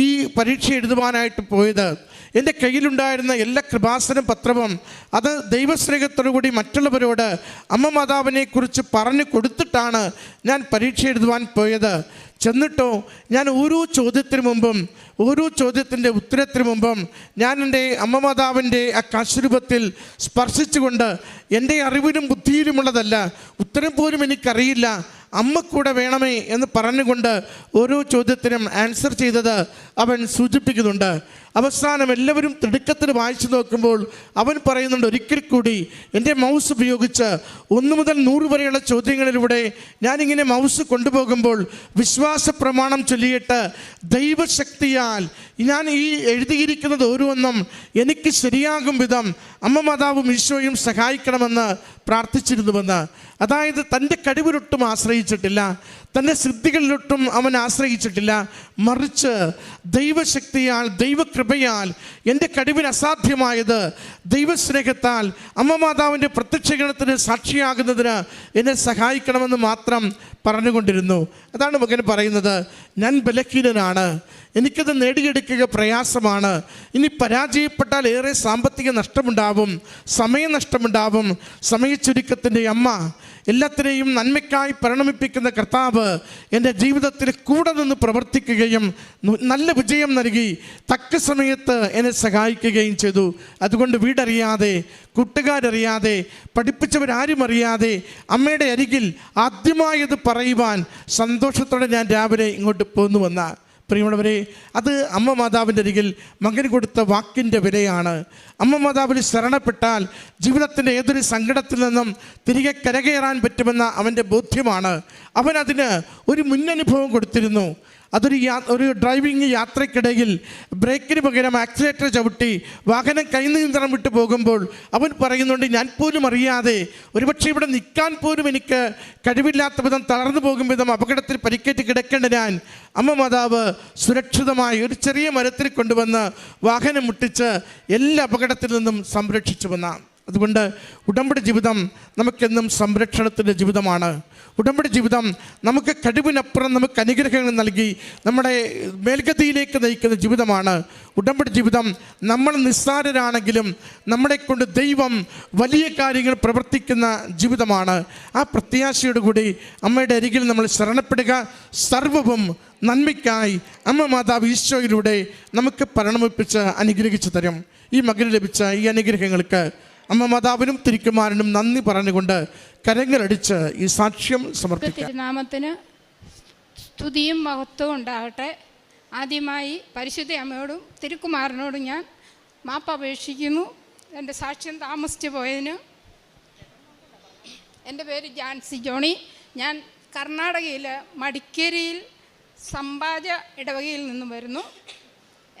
ഈ പരീക്ഷ എഴുതുവാനായിട്ട് പോയത്. എൻ്റെ കയ്യിലുണ്ടായിരുന്ന എല്ലാ കൃപാസന പത്രവും അത് ദൈവസ്നേഹത്തോടുകൂടി മറ്റുള്ളവരോട് അമ്മ മാതാവിനെക്കുറിച്ച് പറഞ്ഞു കൊടുത്തിട്ടാണ് ഞാൻ പരീക്ഷ എഴുതുവാൻ പോയത്. ചെന്നിട്ടോ ഞാൻ ഓരോ ചോദ്യത്തിന് മുമ്പും, ഓരോ ചോദ്യത്തിൻ്റെ ഉത്തരത്തിന് മുമ്പും ഞാൻ എൻ്റെ അമ്മ മാതാവിൻ്റെ ആ കാശുരൂപത്തിൽ സ്പർശിച്ചുകൊണ്ട്, എൻ്റെ അറിവിനും ബുദ്ധിയിലുമുള്ളതല്ല, ഉത്തരം പോലും എനിക്കറിയില്ല, അമ്മ കൂടെ വേണമേ എന്ന് പറഞ്ഞുകൊണ്ട് ഓരോ ചോദ്യത്തിനും ആൻസർ ചെയ്തത് അവൻ സൂചിപ്പിക്കുന്നുണ്ട്. അവസാനം എല്ലാവരും തിടുക്കത്തിന് വായിച്ചു നോക്കുമ്പോൾ അവൻ പറയുന്നുണ്ട്, ഒരിക്കൽ കൂടി എൻ്റെ മൗസ് ഉപയോഗിച്ച് 1 മുതൽ 100 വരെയുള്ള ചോദ്യങ്ങളിലൂടെ ഞാനിങ്ങനെ മൗസ് കൊണ്ടുപോകുമ്പോൾ വിശ്വാസ പ്രമാണം ചൊല്ലിയിട്ട് ദൈവശക്തിയാൽ ഞാൻ ഈ എഴുതിയിരിക്കുന്നത് ഓരോന്നും എനിക്ക് ശരിയാകും വിധം അമ്മ മാതാവും ഈശോയും സഹായിക്കണമെന്ന് പ്രാർത്ഥിച്ചിരുന്നുവെന്ന്. അതായത് തൻ്റെ കഴിവിലൊട്ടും ആശ്രയിച്ചിട്ടില്ല, തൻ്റെ സിദ്ധികളിലൊട്ടും അവൻ ആശ്രയിച്ചിട്ടില്ല, മറിച്ച് ദൈവശക്തിയാൽ, ദൈവകൃപയാൽ, എൻ്റെ കഴിവിന് അസാധ്യമായത് ദൈവസ്നേഹത്താൽ അമ്മ മാതാവിൻ്റെ പ്രത്യക്ഷീകരണത്തിന് സാക്ഷിയാകുന്നതിന് എന്നെ സഹായിക്കണമെന്ന് മാത്രം പറഞ്ഞുകൊണ്ടിരുന്നു. അതാണ് മകൻ പറയുന്നത്, ഞാൻ ബലഹീനനാണ്, എനിക്കത് നേടിയെടുക്കുക പ്രയാസമാണ്, ഇനി പരാജയപ്പെട്ടാൽ ഏറെ സാമ്പത്തിക നഷ്ടമുണ്ടാവും, സമയനഷ്ടമുണ്ടാവും. സമയച്ചുരുക്കത്തിൻ്റെ അമ്മ, എല്ലാത്തിനെയും നന്മയ്ക്കായി പരിണമിപ്പിക്കുന്ന കർത്താവ് എൻ്റെ ജീവിതത്തിൽ കൂടെ നിന്ന് പ്രവർത്തിക്കുകയും നല്ല വിജയം നൽകി തക്ക സമയത്ത് എന്നെ സഹായിക്കുകയും ചെയ്തു. അതുകൊണ്ട് വീടറിയാതെ, കൂട്ടുകാരറിയാതെ, പഠിപ്പിച്ചവരാരും അറിയാതെ അമ്മയുടെ അരികിൽ ആദ്യമായത് പറയുവാൻ സന്തോഷത്തോടെ ഞാൻ രാവിലെ ഇങ്ങോട്ട് പോന്നുവന്ന പ്രിയമുള്ളവരെ, അത് അമ്മ മാതാവിൻ്റെ അരികിൽ മകന് കൊടുത്ത വാക്കിൻ്റെ വിലയാണ്. അമ്മ മാതാവിൽ ശരണപ്പെട്ടാൽ ജീവിതത്തിൻ്റെ ഏതൊരു സങ്കടത്തിൽ നിന്നും തിരികെ കരകയറാൻ പറ്റുമെന്ന അവൻ്റെ ബോധ്യമാണ്. അവനതിന് ഒരു മുന്നനുഭവം കൊടുത്തിരുന്നു. ഒരു ഡ്രൈവിംഗ് യാത്രയ്ക്കിടയിൽ ബ്രേക്കിന് പകരം ആക്സിലേറ്റർ ചവിട്ടി വാഹനം കൈനിയന്ത്രണം വിട്ടു പോകുമ്പോൾ അവൻ പറയുന്നുണ്ട്, ഞാൻ പോലും അറിയാതെ, ഒരുപക്ഷെ ഇവിടെ നിൽക്കാൻ പോലും എനിക്ക് കഴിവില്ലാത്ത വിധം തളർന്നു പോകും വിധം അപകടത്തിൽ പരിക്കേറ്റ് കിടക്കേണ്ട ഞാൻ അമ്മ മാതാവ് സുരക്ഷിതമായി ഒരു ചെറിയ മരത്തിൽ കൊണ്ടുവന്ന് വാഹനം മുട്ടിച്ച് എല്ലാ അപകടത്തിൽ നിന്നും സംരക്ഷിച്ചുവെന്ന. അതുകൊണ്ട് ഉടമ്പടി ജീവിതം നമുക്കെന്നും സംരക്ഷണത്തിൻ്റെ ജീവിതമാണ്. ഉടമ്പടി ജീവിതം നമുക്ക് കഴിവിനപ്പുറം നമുക്ക് അനുഗ്രഹങ്ങൾ നൽകി നമ്മുടെ മേൽഗതിയിലേക്ക് നയിക്കുന്ന ജീവിതമാണ്. ഉടമ്പടി ജീവിതം നമ്മൾ നിസ്സാരരാണെങ്കിലും നമ്മളെ കൊണ്ട് ദൈവം വലിയ കാര്യങ്ങൾ പ്രവർത്തിക്കുന്ന ജീവിതമാണ്. ആ പ്രത്യാശയോടുകൂടി അമ്മയുടെ അരികിൽ നമ്മൾ ശരണപ്പെടുക. സർവ്വവും നന്മയ്ക്കായി അമ്മ മാതാവ് ഈശോയിലൂടെ നമുക്ക് പരിണമിപ്പിച്ച് അനുഗ്രഹിച്ചു തരും. ഈ മകന് ലഭിച്ച ഈ അനുഗ്രഹങ്ങൾക്ക് അമ്മ മാതാവിനും തിരുക്കുമാരനും നന്ദി പറഞ്ഞുകൊണ്ട് കരങ്ങളടിച്ച് ഈ സാക്ഷ്യം സമർപ്പിക്കാം. തിരുനാമത്തിന് സ്തുതിയും മഹത്വവും ഉണ്ടാകട്ടെ. ആദ്യമായി പരിശുദ്ധ അമ്മയോടും തിരുക്കുമാരനോടും ഞാൻ മാപ്പ് അപേക്ഷിക്കുന്നു എൻ്റെ സാക്ഷ്യം താമസിച്ചു പോയതിന്. എൻ്റെ പേര് ജാൻസി ജോണി. ഞാൻ കർണാടകയിൽ മടിക്കേരിയിൽ സമ്പാജ ഇടവകയിൽ നിന്നും വരുന്നു.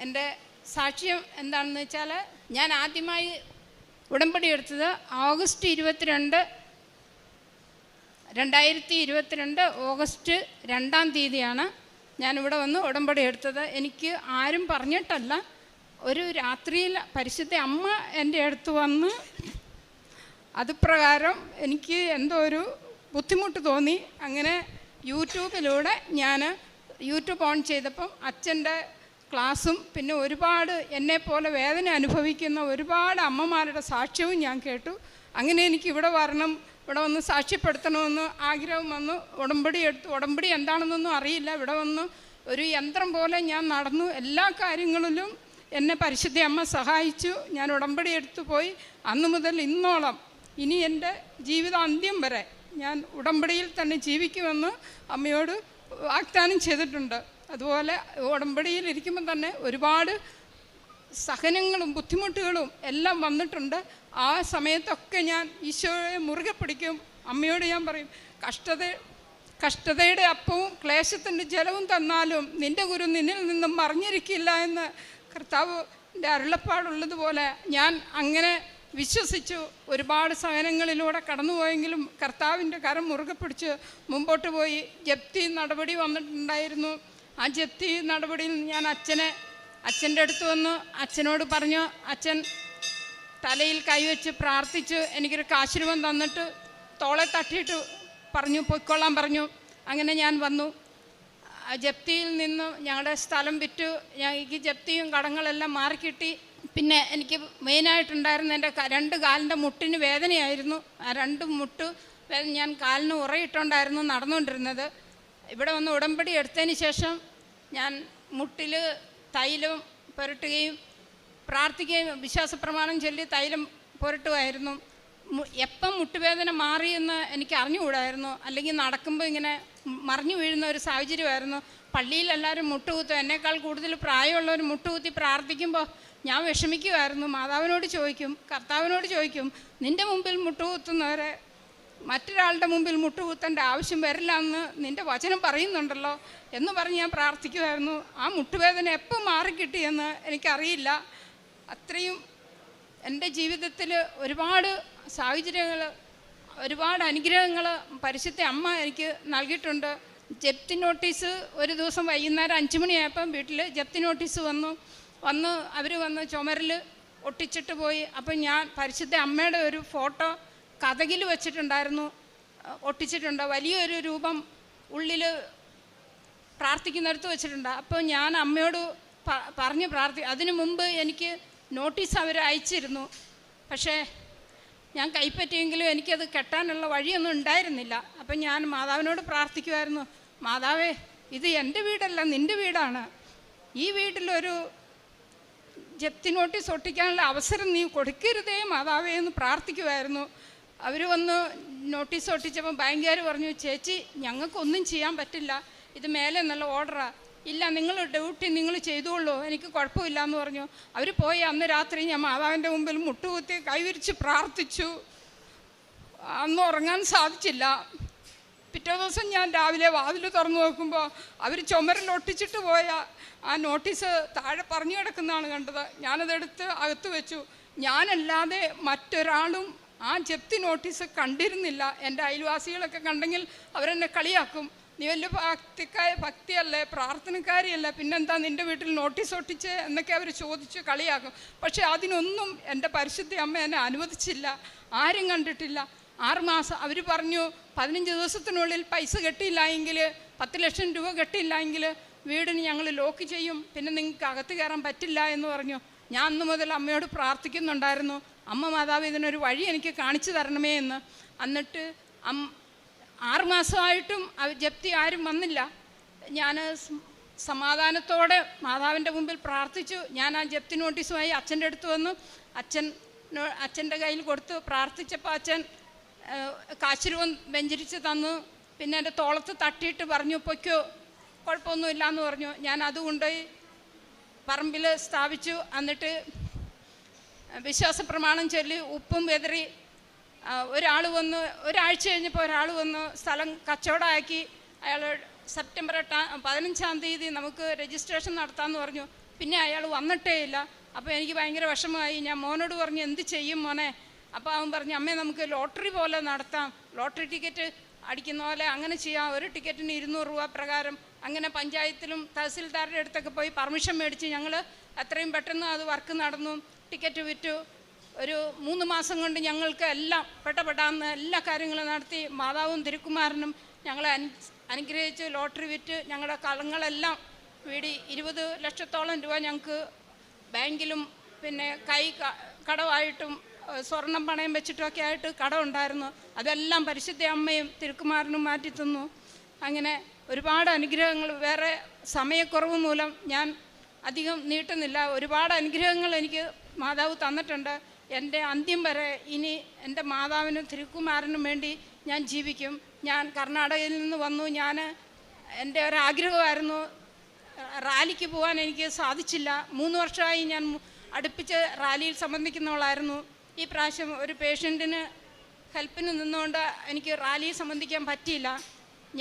എൻ്റെ സാക്ഷ്യം എന്താണെന്ന് വെച്ചാൽ, ഞാൻ ആദ്യമായി ഉടമ്പടി എടുത്തത് ഓഗസ്റ്റ് 22, 2022 ഓഗസ്റ്റ് 2-ാം തീയതിയാണ് ഞാനിവിടെ വന്ന് ഉടമ്പടി എടുത്തത്. എനിക്ക് ആരും പറഞ്ഞിട്ടല്ല, ഒരു രാത്രിയിൽ പരിശുദ്ധ അമ്മ എൻ്റെ അടുത്ത് വന്ന് അതുപ്രകാരം എനിക്ക് എന്തോ ഒരു ബുദ്ധിമുട്ട് തോന്നി. അങ്ങനെ യൂട്യൂബിലൂടെ ഞാൻ യൂട്യൂബ് ഓൺ ചെയ്തപ്പം അച്ഛൻ്റെ ക്ലാസ്സും പിന്നെ ഒരുപാട് എന്നെപ്പോലെ വേദന അനുഭവിക്കുന്ന ഒരുപാട് അമ്മമാരുടെ സാക്ഷ്യവും ഞാൻ കേട്ടു. അങ്ങനെ എനിക്ക് ഇവിടെ വരണം, ഇവിടെ വന്ന് സാക്ഷ്യപ്പെടുത്തണമെന്ന് ആഗ്രഹം വന്നു. ഉടമ്പടി എടുത്തു. ഉടമ്പടി എന്താണെന്നൊന്നും അറിയില്ല. ഇവിടെ വന്ന് ഒരു യന്ത്രം പോലെ ഞാൻ നടന്നു. എല്ലാ കാര്യങ്ങളിലും എന്നെ പരിശുദ്ധ അമ്മ സഹായിച്ചു. ഞാൻ ഉടമ്പടി എടുത്തു പോയി. അന്നു മുതൽ ഇന്നോളം ഇനി എൻ്റെ ജീവിതാന്ത്യം വരെ ഞാൻ ഉടമ്പടിയിൽ തന്നെ ജീവിക്കുമെന്ന് അമ്മയോട് വാഗ്ദാനം ചെയ്തിട്ടുണ്ട്. അതുപോലെ ഉടമ്പടിയിൽ ഇരിക്കുമ്പോൾ തന്നെ ഒരുപാട് സഹനങ്ങളും ബുദ്ധിമുട്ടുകളും എല്ലാം വന്നിട്ടുണ്ട്. ആ സമയത്തൊക്കെ ഞാൻ ഈശോയെ മുറുകെ പിടിക്കും. അമ്മയോട് ഞാൻ പറയും, കഷ്ടതയുടെ അപ്പവും ക്ലേശത്തിൻ്റെ ജലവും തന്നാലും നിൻ്റെ ഗുരു നിന്നിൽ നിന്നും മറിഞ്ഞിരിക്കില്ല എന്ന് കർത്താവിൻ്റെ അരുളപ്പാടുള്ളതുപോലെ ഞാൻ അങ്ങനെ വിശ്വസിച്ചു. ഒരുപാട് സഹനങ്ങളിലൂടെ കടന്നുപോയെങ്കിലും കർത്താവിൻ്റെ കരം മുറുകെ പിടിച്ച് മുമ്പോട്ട് പോയി. ജപ്തി നടപടി വന്നിട്ടുണ്ടായിരുന്നു. ആ ജപ്തി നടപടിയിൽ ഞാൻ അച്ഛൻ്റെ അടുത്ത് വന്നു. അച്ഛനോട് പറഞ്ഞു. അച്ഛൻ തലയിൽ കൈവച്ച് പ്രാർത്ഥിച്ച് എനിക്കൊരു കാശുരൂപം തന്നിട്ട് തോളെ തട്ടിയിട്ട് പറഞ്ഞു പൊയ്ക്കൊള്ളാൻ പറഞ്ഞു. അങ്ങനെ ഞാൻ വന്നു. ജപ്തിയിൽ നിന്ന് ഞങ്ങളുടെ സ്ഥലം വിറ്റു. എനിക്ക് ജപ്തിയും കടങ്ങളെല്ലാം മാറിക്കിട്ടി. പിന്നെ എനിക്ക് മെയിനായിട്ടുണ്ടായിരുന്ന എൻ്റെ 2 കാലിൻ്റെ മുട്ടിന് വേദനയായിരുന്നു. ആ 2 മുട്ട് ഞാൻ കാലിന് ഉറയിട്ടുണ്ടായിരുന്നു നടന്നുകൊണ്ടിരുന്നത്. ഇവിടെ വന്ന് ഉടമ്പടി എടുത്തതിന് ശേഷം ഞാൻ മുട്ടിൽ തൈലം പുരട്ടുകയും പ്രാർത്ഥിക്കുകയും വിശ്വാസപ്രമാണം ചൊല്ലി തൈലം പുരട്ടുമായിരുന്നു. എപ്പം മുട്ടുവേദന മാറിയെന്ന് എനിക്ക് അറിഞ്ഞുകൂടായിരുന്നു. അല്ലെങ്കിൽ നടക്കുമ്പോൾ ഇങ്ങനെ മറിഞ്ഞു വീഴുന്ന ഒരു സാഹചര്യമായിരുന്നു. പള്ളിയിൽ എല്ലാവരും മുട്ടുകുത്തും. എന്നേക്കാൾ കൂടുതൽ പ്രായമുള്ളവർ മുട്ടുകുത്തി പ്രാർത്ഥിക്കുമ്പോൾ ഞാൻ വിഷമിക്കുമായിരുന്നു. മാതാവിനോട് ചോദിക്കും, കർത്താവിനോട് ചോദിക്കും, നിൻ്റെ മുമ്പിൽ മുട്ടുകുത്തുന്നവരെ മറ്റൊരാളുടെ മുമ്പിൽ മുട്ടുകുത്തേണ്ട ആവശ്യം വരില്ല എന്ന് നിൻ്റെ വചനം പറയുന്നുണ്ടല്ലോ എന്ന് പറഞ്ഞ് ഞാൻ പ്രാർത്ഥിക്കുമായിരുന്നു. ആ മുട്ടുവേദന എപ്പോൾ മാറിക്കിട്ടിയെന്ന് എനിക്കറിയില്ല. അത്രയും എൻ്റെ ജീവിതത്തിൽ ഒരുപാട് സാഹചര്യങ്ങൾ, ഒരുപാട് അനുഗ്രഹങ്ങൾ പരിശുദ്ധ അമ്മ എനിക്ക് നൽകിയിട്ടുണ്ട്. ജപ്തി നോട്ടീസ് ഒരു ദിവസം വൈകുന്നേരം 5 മണിയായപ്പം വീട്ടിൽ ജപ്തി നോട്ടീസ് വന്നു. അവർ വന്ന് ചുമരിൽ ഒട്ടിച്ചിട്ട് പോയി. അപ്പം ഞാൻ പരിശുദ്ധ അമ്മയുടെ ഒരു ഫോട്ടോ കതകിൽ വെച്ചിട്ടുണ്ടായിരുന്നു, ഒട്ടിച്ചിട്ടുണ്ട്. വലിയൊരു രൂപം ഉള്ളിൽ പ്രാർത്ഥിക്കുന്നിടത്ത് വെച്ചിട്ടുണ്ട്. അപ്പോൾ ഞാൻ അമ്മയോട് പറഞ്ഞ് അതിനു മുമ്പ് എനിക്ക് നോട്ടീസ് അവർ അയച്ചിരുന്നു. പക്ഷേ ഞാൻ കൈപ്പറ്റിയെങ്കിലും എനിക്കത് കെട്ടാനുള്ള വഴിയൊന്നും ഉണ്ടായിരുന്നില്ല. അപ്പം ഞാൻ മാതാവിനോട് പ്രാർത്ഥിക്കുമായിരുന്നു, മാതാവേ, ഇത് എൻ്റെ വീടല്ല, നിൻ്റെ വീടാണ്. ഈ വീട്ടിലൊരു ജപ്തി നോട്ടീസ് ഒട്ടിക്കാനുള്ള അവസരം നീ കൊടുക്കരുതേ മാതാവേ എന്ന് പ്രാർത്ഥിക്കുമായിരുന്നു. അവർ വന്ന് നോട്ടീസ് ഒട്ടിച്ചപ്പോൾ ബാങ്കുകാർ പറഞ്ഞു, ചേച്ചി ഞങ്ങൾക്കൊന്നും ചെയ്യാൻ പറ്റില്ല, ഇത് മേലെ നല്ല ഓർഡറാണ്. ഇല്ല, നിങ്ങൾ ഡ്യൂട്ടി നിങ്ങൾ ചെയ്തോളൂ, എനിക്ക് കുഴപ്പമില്ല എന്ന് പറഞ്ഞു. അവർ പോയി. അന്ന് രാത്രി ഞാൻ മാതാവിൻ്റെ മുമ്പിൽ മുട്ടുകുത്തി കൈവിരിച്ച് പ്രാർത്ഥിച്ചു. അന്ന് ഉറങ്ങാൻ സാധിച്ചില്ല. പിറ്റേ ദിവസം ഞാൻ രാവിലെ വാതിൽ തുറന്നു നോക്കുമ്പോൾ അവർ ചുമരിൽ ഒട്ടിച്ചിട്ട് പോയ ആ നോട്ടീസ് താഴെ പറഞ്ഞു കിടക്കുന്നതാണ് കണ്ടത്. ഞാനതെടുത്ത് അകത്ത് വെച്ചു. ഞാനല്ലാതെ മറ്റൊരാളും ആ ജപ്തി നോട്ടീസ് കണ്ടിരുന്നില്ല. എൻ്റെ അയൽവാസികളൊക്കെ കണ്ടെങ്കിൽ അവരെന്നെ കളിയാക്കും, നീ വലിയ ഭക്തിയല്ലേ, പ്രാർത്ഥനക്കാരിയല്ല, പിന്നെന്താ നിൻ്റെ വീട്ടിൽ നോട്ടീസ് ഒട്ടിച്ച് എന്നൊക്കെ അവർ ചോദിച്ച് കളിയാക്കും. പക്ഷേ അതിനൊന്നും എൻ്റെ പരിശുദ്ധ അമ്മ എന്നെ അനുവദിച്ചില്ല. ആരും കണ്ടിട്ടില്ല. 6 മാസം അവർ പറഞ്ഞു, 15 ദിവസത്തിനുള്ളിൽ പൈസ കെട്ടിയില്ല എങ്കിൽ, 10 ലക്ഷം രൂപ കെട്ടിയില്ല എങ്കിൽ വീടിന് ഞങ്ങൾ ലോക്ക് ചെയ്യും, പിന്നെ നിങ്ങൾക്ക് അകത്ത് കയറാൻ പറ്റില്ല എന്ന് പറഞ്ഞു. ഞാൻ അന്ന് മുതൽ അമ്മയോട് പ്രാർത്ഥിക്കുന്നുണ്ടായിരുന്നു, അമ്മ മാതാവ് ഇതിനൊരു വഴി എനിക്ക് കാണിച്ചു തരണമേ എന്ന്. എന്നിട്ട് 6 മാസമായിട്ടും ജപ്തി ആരും വന്നില്ല. ഞാൻ സമാധാനത്തോടെ മാതാവിൻ്റെ മുമ്പിൽ പ്രാർത്ഥിച്ചു. ഞാൻ ആ ജപ്തി നോട്ടീസുമായി അച്ഛൻ്റെ അടുത്ത് വന്നു. അച്ഛൻ്റെ കയ്യിൽ കൊടുത്ത് പ്രാർത്ഥിച്ചപ്പോൾ അച്ഛൻ കാശുരൂപം വെഞ്ചരിച്ച് തന്നു. പിന്നെ എൻ്റെ തോളത്ത് തട്ടിയിട്ട് പറഞ്ഞു, പൊയ്ക്കോ, കുഴപ്പമൊന്നുമില്ല എന്ന് പറഞ്ഞു. ഞാൻ അതുകൊണ്ടുപോയി പറമ്പിൽ സ്ഥാപിച്ചു. എന്നിട്ട് വിശ്വാസപ്രമാണം ചൊല്ലി ഉപ്പും വെതറി ഒരാൾ വന്ന്, ഒരാഴ്ച കഴിഞ്ഞപ്പോൾ ഒരാൾ വന്ന് സ്ഥലം കച്ചവടമാക്കി. അയാൾ സെപ്റ്റംബർ 15-ാം തീയതി നമുക്ക് രജിസ്ട്രേഷൻ നടത്താമെന്ന് പറഞ്ഞു. പിന്നെ അയാൾ വന്നിട്ടേ ഇല്ല. അപ്പോൾ എനിക്ക് ഭയങ്കര വിഷമമായി. ഞാൻ മോനോട് പറഞ്ഞു, എന്ത് ചെയ്യും മോനെ? അപ്പോൾ അവൻ പറഞ്ഞു, അമ്മേ നമുക്ക് ലോട്ടറി പോലെ നടത്താം, ലോട്ടറി ടിക്കറ്റ് അടിക്കുന്ന പോലെ അങ്ങനെ ചെയ്യാം. ഒരു ടിക്കറ്റിന് 200 രൂപ പ്രകാരം അങ്ങനെ പഞ്ചായത്തിലും തഹസിൽദാരുടെ അടുത്തൊക്കെ പോയി പെർമിഷൻ മേടിച്ച് ഞങ്ങൾ എത്രയും പെട്ടെന്ന് അത് വർക്ക് നടന്നു. ടിക്കറ്റ് വിറ്റു. ഒരു 3 മാസം കൊണ്ട് ഞങ്ങൾക്ക് എല്ലാം പെട്ടപ്പെട്ടാന്ന് എല്ലാ കാര്യങ്ങളും നടത്തി. മാതാവും തിരുക്കുമാരനും ഞങ്ങളെ അനുഗ്രഹിച്ച് ലോട്ടറി വിറ്റ് ഞങ്ങളുടെ കടങ്ങളെല്ലാം വീടി 20 ലക്ഷത്തോളം രൂപ ഞങ്ങൾക്ക് ബാങ്കിലും പിന്നെ കടമായിട്ടും സ്വർണം പണയം വെച്ചിട്ടൊക്കെ ആയിട്ട് കടം ഉണ്ടായിരുന്നു. അതെല്ലാം പരിശുദ്ധ അമ്മയും തിരുക്കുമാരനും മാറ്റി തന്നു. അങ്ങനെ ഒരുപാട് അനുഗ്രഹങ്ങൾ, വേറെ സമയക്കുറവ് മൂലം ഞാൻ അധികം നീട്ടുന്നില്ല, ഒരുപാട് അനുഗ്രഹങ്ങൾ എനിക്ക് മാതാവ് തന്നിട്ടുണ്ട്. എൻ്റെ അന്ത്യം വരെ ഇനി എൻ്റെ മാതാവിനും തിരുക്കുമാരനും വേണ്ടി ഞാൻ ജീവിക്കും. ഞാൻ കർണാടകയിൽ നിന്ന് വന്നു. എൻ്റെ ഒരാഗ്രഹമായിരുന്നു റാലിക്ക് പോകാൻ. എനിക്ക് സാധിച്ചില്ല. 3 വർഷമായി ഞാൻ അടുപ്പിച്ച് റാലിയിൽ സംബന്ധിക്കുന്നവളായിരുന്നു. ഈ പ്രാവശ്യം ഒരു പേഷ്യൻറ്റിന് ഹെൽപ്പിന് നിന്നുകൊണ്ട് എനിക്ക് റാലിയിൽ സംബന്ധിക്കാൻ പറ്റിയില്ല.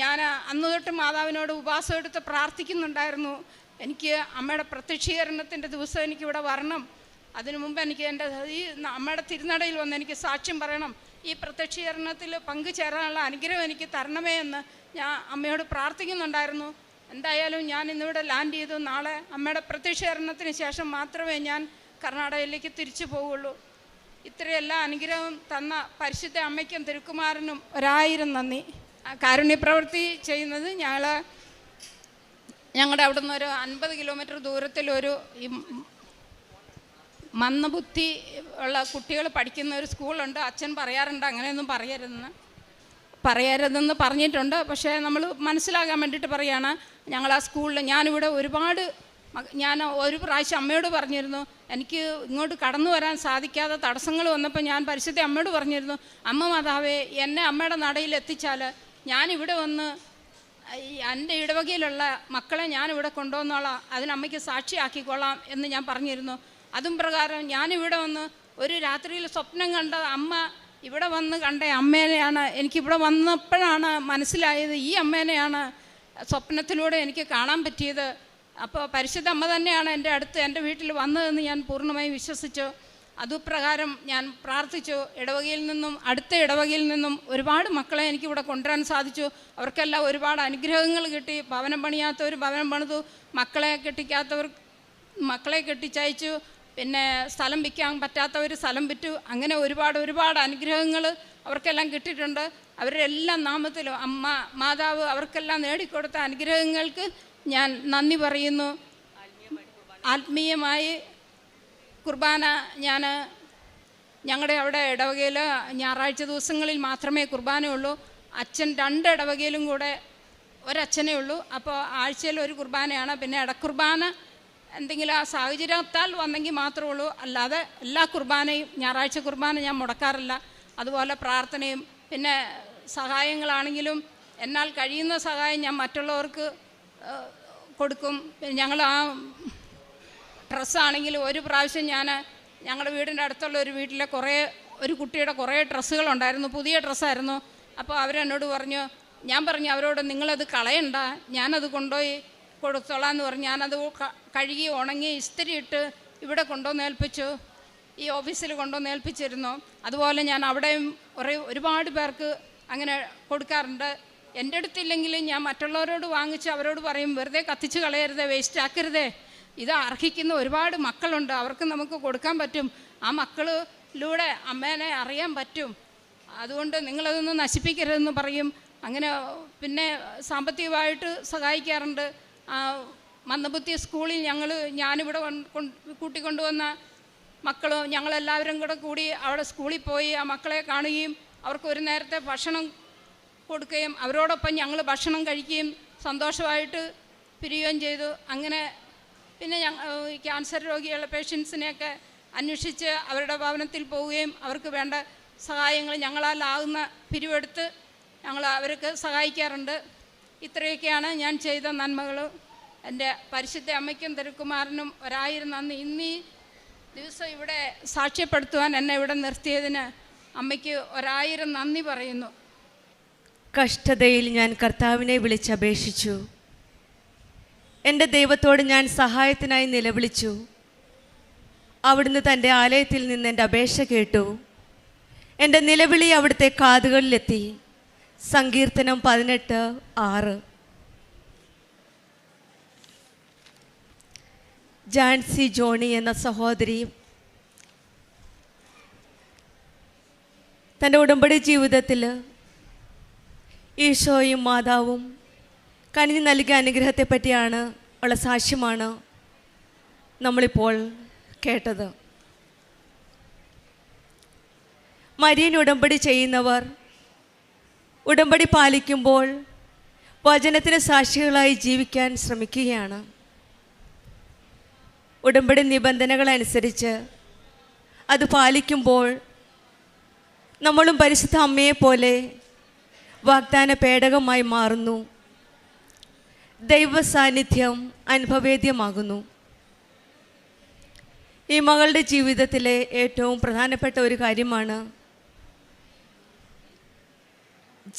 ഞാൻ അന്ന് തൊട്ട് മാതാവിനോട് ഉപവാസം എടുത്ത് പ്രാർത്ഥിക്കുന്നുണ്ടായിരുന്നു. എനിക്ക് അമ്മയുടെ പ്രത്യക്ഷീകരണത്തിൻ്റെ ദിവസം എനിക്കിവിടെ വരണം. അതിനു മുമ്പ് എനിക്ക് എൻ്റെ ഈ അമ്മയുടെ തിരുനടയിൽ വന്ന് എനിക്ക് സാക്ഷ്യം പറയണം. ഈ പ്രത്യക്ഷീകരണത്തിൽ പങ്കുചേരാനുള്ള അനുഗ്രഹം എനിക്ക് തരണമേ എന്ന് ഞാൻ അമ്മയോട് പ്രാർത്ഥിക്കുന്നുണ്ടായിരുന്നു. എന്തായാലും ഞാൻ ഇന്നിവിടെ ലാൻഡ് ചെയ്തു. നാളെ അമ്മയുടെ പ്രത്യക്ഷീകരണത്തിന് ശേഷം മാത്രമേ ഞാൻ കർണാടകയിലേക്ക് തിരിച്ചു പോവുള്ളൂ. ഇത്രയെല്ലാം അനുഗ്രഹം തന്ന പരിശുദ്ധ അമ്മയ്ക്കും തിരുക്കുമാരനും 1000 നന്ദി. കാരുണ്യപ്രവൃത്തി ചെയ്യുന്നത് ഞങ്ങളുടെ അവിടെ നിന്ന് ഒരു 50 കിലോമീറ്റർ ദൂരത്തിലൊരു മന്ദബുദ്ധി ഉള്ള കുട്ടികൾ പഠിക്കുന്ന ഒരു സ്കൂളുണ്ട്. അച്ഛൻ പറയാറുണ്ട് അങ്ങനെയൊന്നും പറയരുതെന്ന് പറഞ്ഞിട്ടുണ്ട്. പക്ഷേ നമ്മൾ മനസ്സിലാകാൻ വേണ്ടിയിട്ട് പറയുകയാണ്. ഞങ്ങൾ ആ സ്കൂളിൽ ഞാനിവിടെ ഞാൻ ഒരു പ്രാവശ്യം അമ്മയോട് പറഞ്ഞിരുന്നു, എനിക്ക് ഇങ്ങോട്ട് കടന്നു വരാൻ സാധിക്കാതെ തടസ്സങ്ങൾ വന്നപ്പോൾ ഞാൻ പരിശുദ്ധ അമ്മയോട് പറഞ്ഞിരുന്നു, അമ്മ മാതാവേ എന്നെ അമ്മയുടെ നടയിൽ എത്തിച്ചാൽ ഞാനിവിടെ വന്ന് എൻ്റെ ഇടവകയിലുള്ള മക്കളെ ഞാനിവിടെ കൊണ്ടുവന്നോളാം, അതിനമ്മയ്ക്ക് സാക്ഷിയാക്കിക്കൊള്ളാം എന്ന് ഞാൻ പറഞ്ഞിരുന്നു. അതും പ്രകാരം ഞാനിവിടെ വന്ന് ഒരു രാത്രിയിൽ സ്വപ്നം കണ്ട അമ്മ ഇവിടെ വന്ന് കണ്ട അമ്മേനെയാണ് എനിക്കിവിടെ വന്നപ്പോഴാണ് മനസ്സിലായത്, ഈ അമ്മേനെയാണ് സ്വപ്നത്തിലൂടെ എനിക്ക് കാണാൻ പറ്റിയത്. അപ്പോൾ പരിശുദ്ധ അമ്മ തന്നെയാണ് എൻ്റെ വീട്ടിൽ വന്നതെന്ന് ഞാൻ പൂർണ്ണമായും വിശ്വസിച്ചു. അതുപ്രകാരം ഞാൻ പ്രാർത്ഥിച്ചു. ഇടവകയിൽ നിന്നും അടുത്ത ഇടവകയിൽ നിന്നും ഒരുപാട് മക്കളെ എനിക്കിവിടെ കൊണ്ടുവരാൻ സാധിച്ചു. അവർക്കെല്ലാം ഒരുപാട് അനുഗ്രഹങ്ങൾ കിട്ടി. ഭവനം പണിയാത്തവർ ഭവനം പണിതു, മക്കളെ കെട്ടിച്ചയച്ചു, പിന്നെ സ്ഥലം വിൽക്കാൻ പറ്റാത്തവർ സ്ഥലം വിറ്റു. അങ്ങനെ ഒരുപാട് അനുഗ്രഹങ്ങൾ അവർക്കെല്ലാം കിട്ടിയിട്ടുണ്ട്. അവരുടെ എല്ലാ നാമത്തിലും അമ്മ മാതാവ് അവർക്കെല്ലാം നേടിക്കൊടുത്ത അനുഗ്രഹങ്ങൾക്ക് ഞാൻ നന്ദി പറയുന്നു. ആത്മീയമായി കുർബാന ഞങ്ങളുടെ അവിടെ ഇടവകയിൽ ഞായറാഴ്ച ദിവസങ്ങളിൽ മാത്രമേ കുർബാനയുള്ളൂ. അച്ഛൻ 2 ഇടവകയിലും കൂടെ ഒരച്ഛനേ ഉള്ളൂ. അപ്പോൾ ആഴ്ചയിൽ ഒരു കുർബാനയാണ്. പിന്നെ ഇടക്കുർബാന എന്തെങ്കിലും ആ സാഹചര്യത്താൽ വന്നെങ്കിൽ മാത്രമേ ഉള്ളൂ. അല്ലാതെ എല്ലാ കുർബാനയും ഞായറാഴ്ച കുർബാന ഞാൻ മുടക്കാറില്ല. അതുപോലെ പ്രാർത്ഥനയും പിന്നെ സഹായങ്ങളാണെങ്കിലും എന്നാൽ കഴിയുന്ന സഹായം ഞാൻ മറ്റുള്ളവർക്ക് കൊടുക്കും. ഞങ്ങൾ ആ ഡ്രസ്സാണെങ്കിലും ഒരു പ്രാവശ്യം ഞങ്ങളുടെ വീടിൻ്റെ അടുത്തുള്ള ഒരു വീട്ടിലെ ഒരു കുട്ടിയുടെ കുറേ ഡ്രസ്സുകളുണ്ടായിരുന്നു, പുതിയ ഡ്രസ്സായിരുന്നു. അപ്പോൾ അവരെന്നോട് പറഞ്ഞു, ഞാൻ പറഞ്ഞു അവരോട് നിങ്ങളത് കളയണ്ട, ഞാനത് കൊണ്ടുപോയി കൊടുത്തോളാം എന്ന് പറഞ്ഞു. ഞാനത് കഴുകി ഉണങ്ങി ഇസ്തിരിയിട്ട് ഇവിടെ കൊണ്ടുവന്ന് ഏൽപ്പിച്ചു, ഈ ഓഫീസിൽ കൊണ്ടുവന്ന് ഏൽപ്പിച്ചിരുന്നു. അതുപോലെ ഞാൻ അവിടെയും ഒരുപാട് പേർക്ക് അങ്ങനെ കൊടുക്കാറുണ്ട്. എൻ്റെ അടുത്തില്ലെങ്കിലും ഞാൻ മറ്റുള്ളവരോട് വാങ്ങിച്ച് അവരോട് പറയും, വെറുതെ കത്തിച്ച് കളയരുതേ, വേസ്റ്റ് ആക്കരുതേ, ഇത് അർഹിക്കുന്ന ഒരുപാട് മക്കളുണ്ട്, അവർക്ക് നമുക്ക് കൊടുക്കാൻ പറ്റും, ആ മക്കളിലൂടെ അമ്മേനെ അറിയാൻ പറ്റും, അതുകൊണ്ട് നിങ്ങളതൊന്നും നശിപ്പിക്കരുതെന്ന് പറയും. അങ്ങനെ പിന്നെ സാമ്പത്തികമായിട്ട് സഹായിക്കാറുണ്ട്. മന്ദബുദ്ധി സ്കൂളിൽ ഞാനിവിടെ കൂട്ടിക്കൊണ്ടുവന്ന മക്കളും ഞങ്ങളെല്ലാവരും കൂടി അവിടെ സ്കൂളിൽ പോയി ആ മക്കളെ കാണുകയും അവർക്ക് ഒരു നേരത്തെ ഭക്ഷണം കൊടുക്കുകയും അവരോടൊപ്പം ഞങ്ങൾ ഭക്ഷണം കഴിക്കുകയും സന്തോഷമായിട്ട് പിരിയുകയും ചെയ്തു. അങ്ങനെ പിന്നെ ക്യാൻസർ രോഗികളുടെ പേഷ്യൻസിനെയൊക്കെ അന്വേഷിച്ച് അവരുടെ ഭവനത്തിൽ പോവുകയും അവർക്ക് വേണ്ട സഹായങ്ങൾ ഞങ്ങളാലാകുന്ന പിരിവെടുത്ത് അവർക്ക് സഹായിക്കാറുണ്ട്. ഇത്രയൊക്കെയാണ് ഞാൻ ചെയ്ത നന്മകൾ. എൻ്റെ പരിശുദ്ധ അമ്മയ്ക്കും തിരുക്കുമാരനും 1000 നന്ദി. ഇന്നീ ദിവസം ഇവിടെ സാക്ഷ്യപ്പെടുത്തുവാൻ എന്നെ ഇവിടെ നിർത്തിയതിന് അമ്മയ്ക്ക് 1000 നന്ദി പറയുന്നു. കഷ്ടതയിൽ ഞാൻ കർത്താവിനെ വിളിച്ചപേക്ഷിച്ചു. എൻ്റെ ദൈവത്തോട് ഞാൻ സഹായത്തിനായി നിലവിളിച്ചു. അവിടുന്ന് തൻ്റെ ആലയത്തിൽ നിന്ന് എൻ്റെ അപേക്ഷ കേട്ടു. എൻ്റെ നിലവിളി അവിടുത്തെ കാതുകളിലെത്തി. സങ്കീർത്തനം 18:6. ജാൻസി ജോണി എന്ന സഹോദരി തൻ്റെ ഉടമ്പടി ജീവിതത്തിൽ ഈശോയും മാതാവും കനിഞ്ഞു നൽകിയ അനുഗ്രഹത്തെ പറ്റിയാണ് ഉള്ള സാക്ഷ്യമാണ് നമ്മളിപ്പോൾ കേട്ടത്. മരിയൻ ഉടമ്പടി ചെയ്യുന്നവർ ഉടമ്പടി പാലിക്കുമ്പോൾ വചനത്തിന് സാക്ഷികളായി ജീവിക്കാൻ ശ്രമിക്കുകയാണ്. ഉടമ്പടി നിബന്ധനകളനുസരിച്ച് അത് പാലിക്കുമ്പോൾ നമ്മളും പരിശുദ്ധ അമ്മയെപ്പോലെ വാഗ്ദാന പേടകമായി മാറുന്നു. ദൈവ സാന്നിധ്യം അനുഭവേദ്യമാകുന്നു. ഈ മകളുടെ ജീവിതത്തിലെ ഏറ്റവും പ്രധാനപ്പെട്ട ഒരു കാര്യമാണ്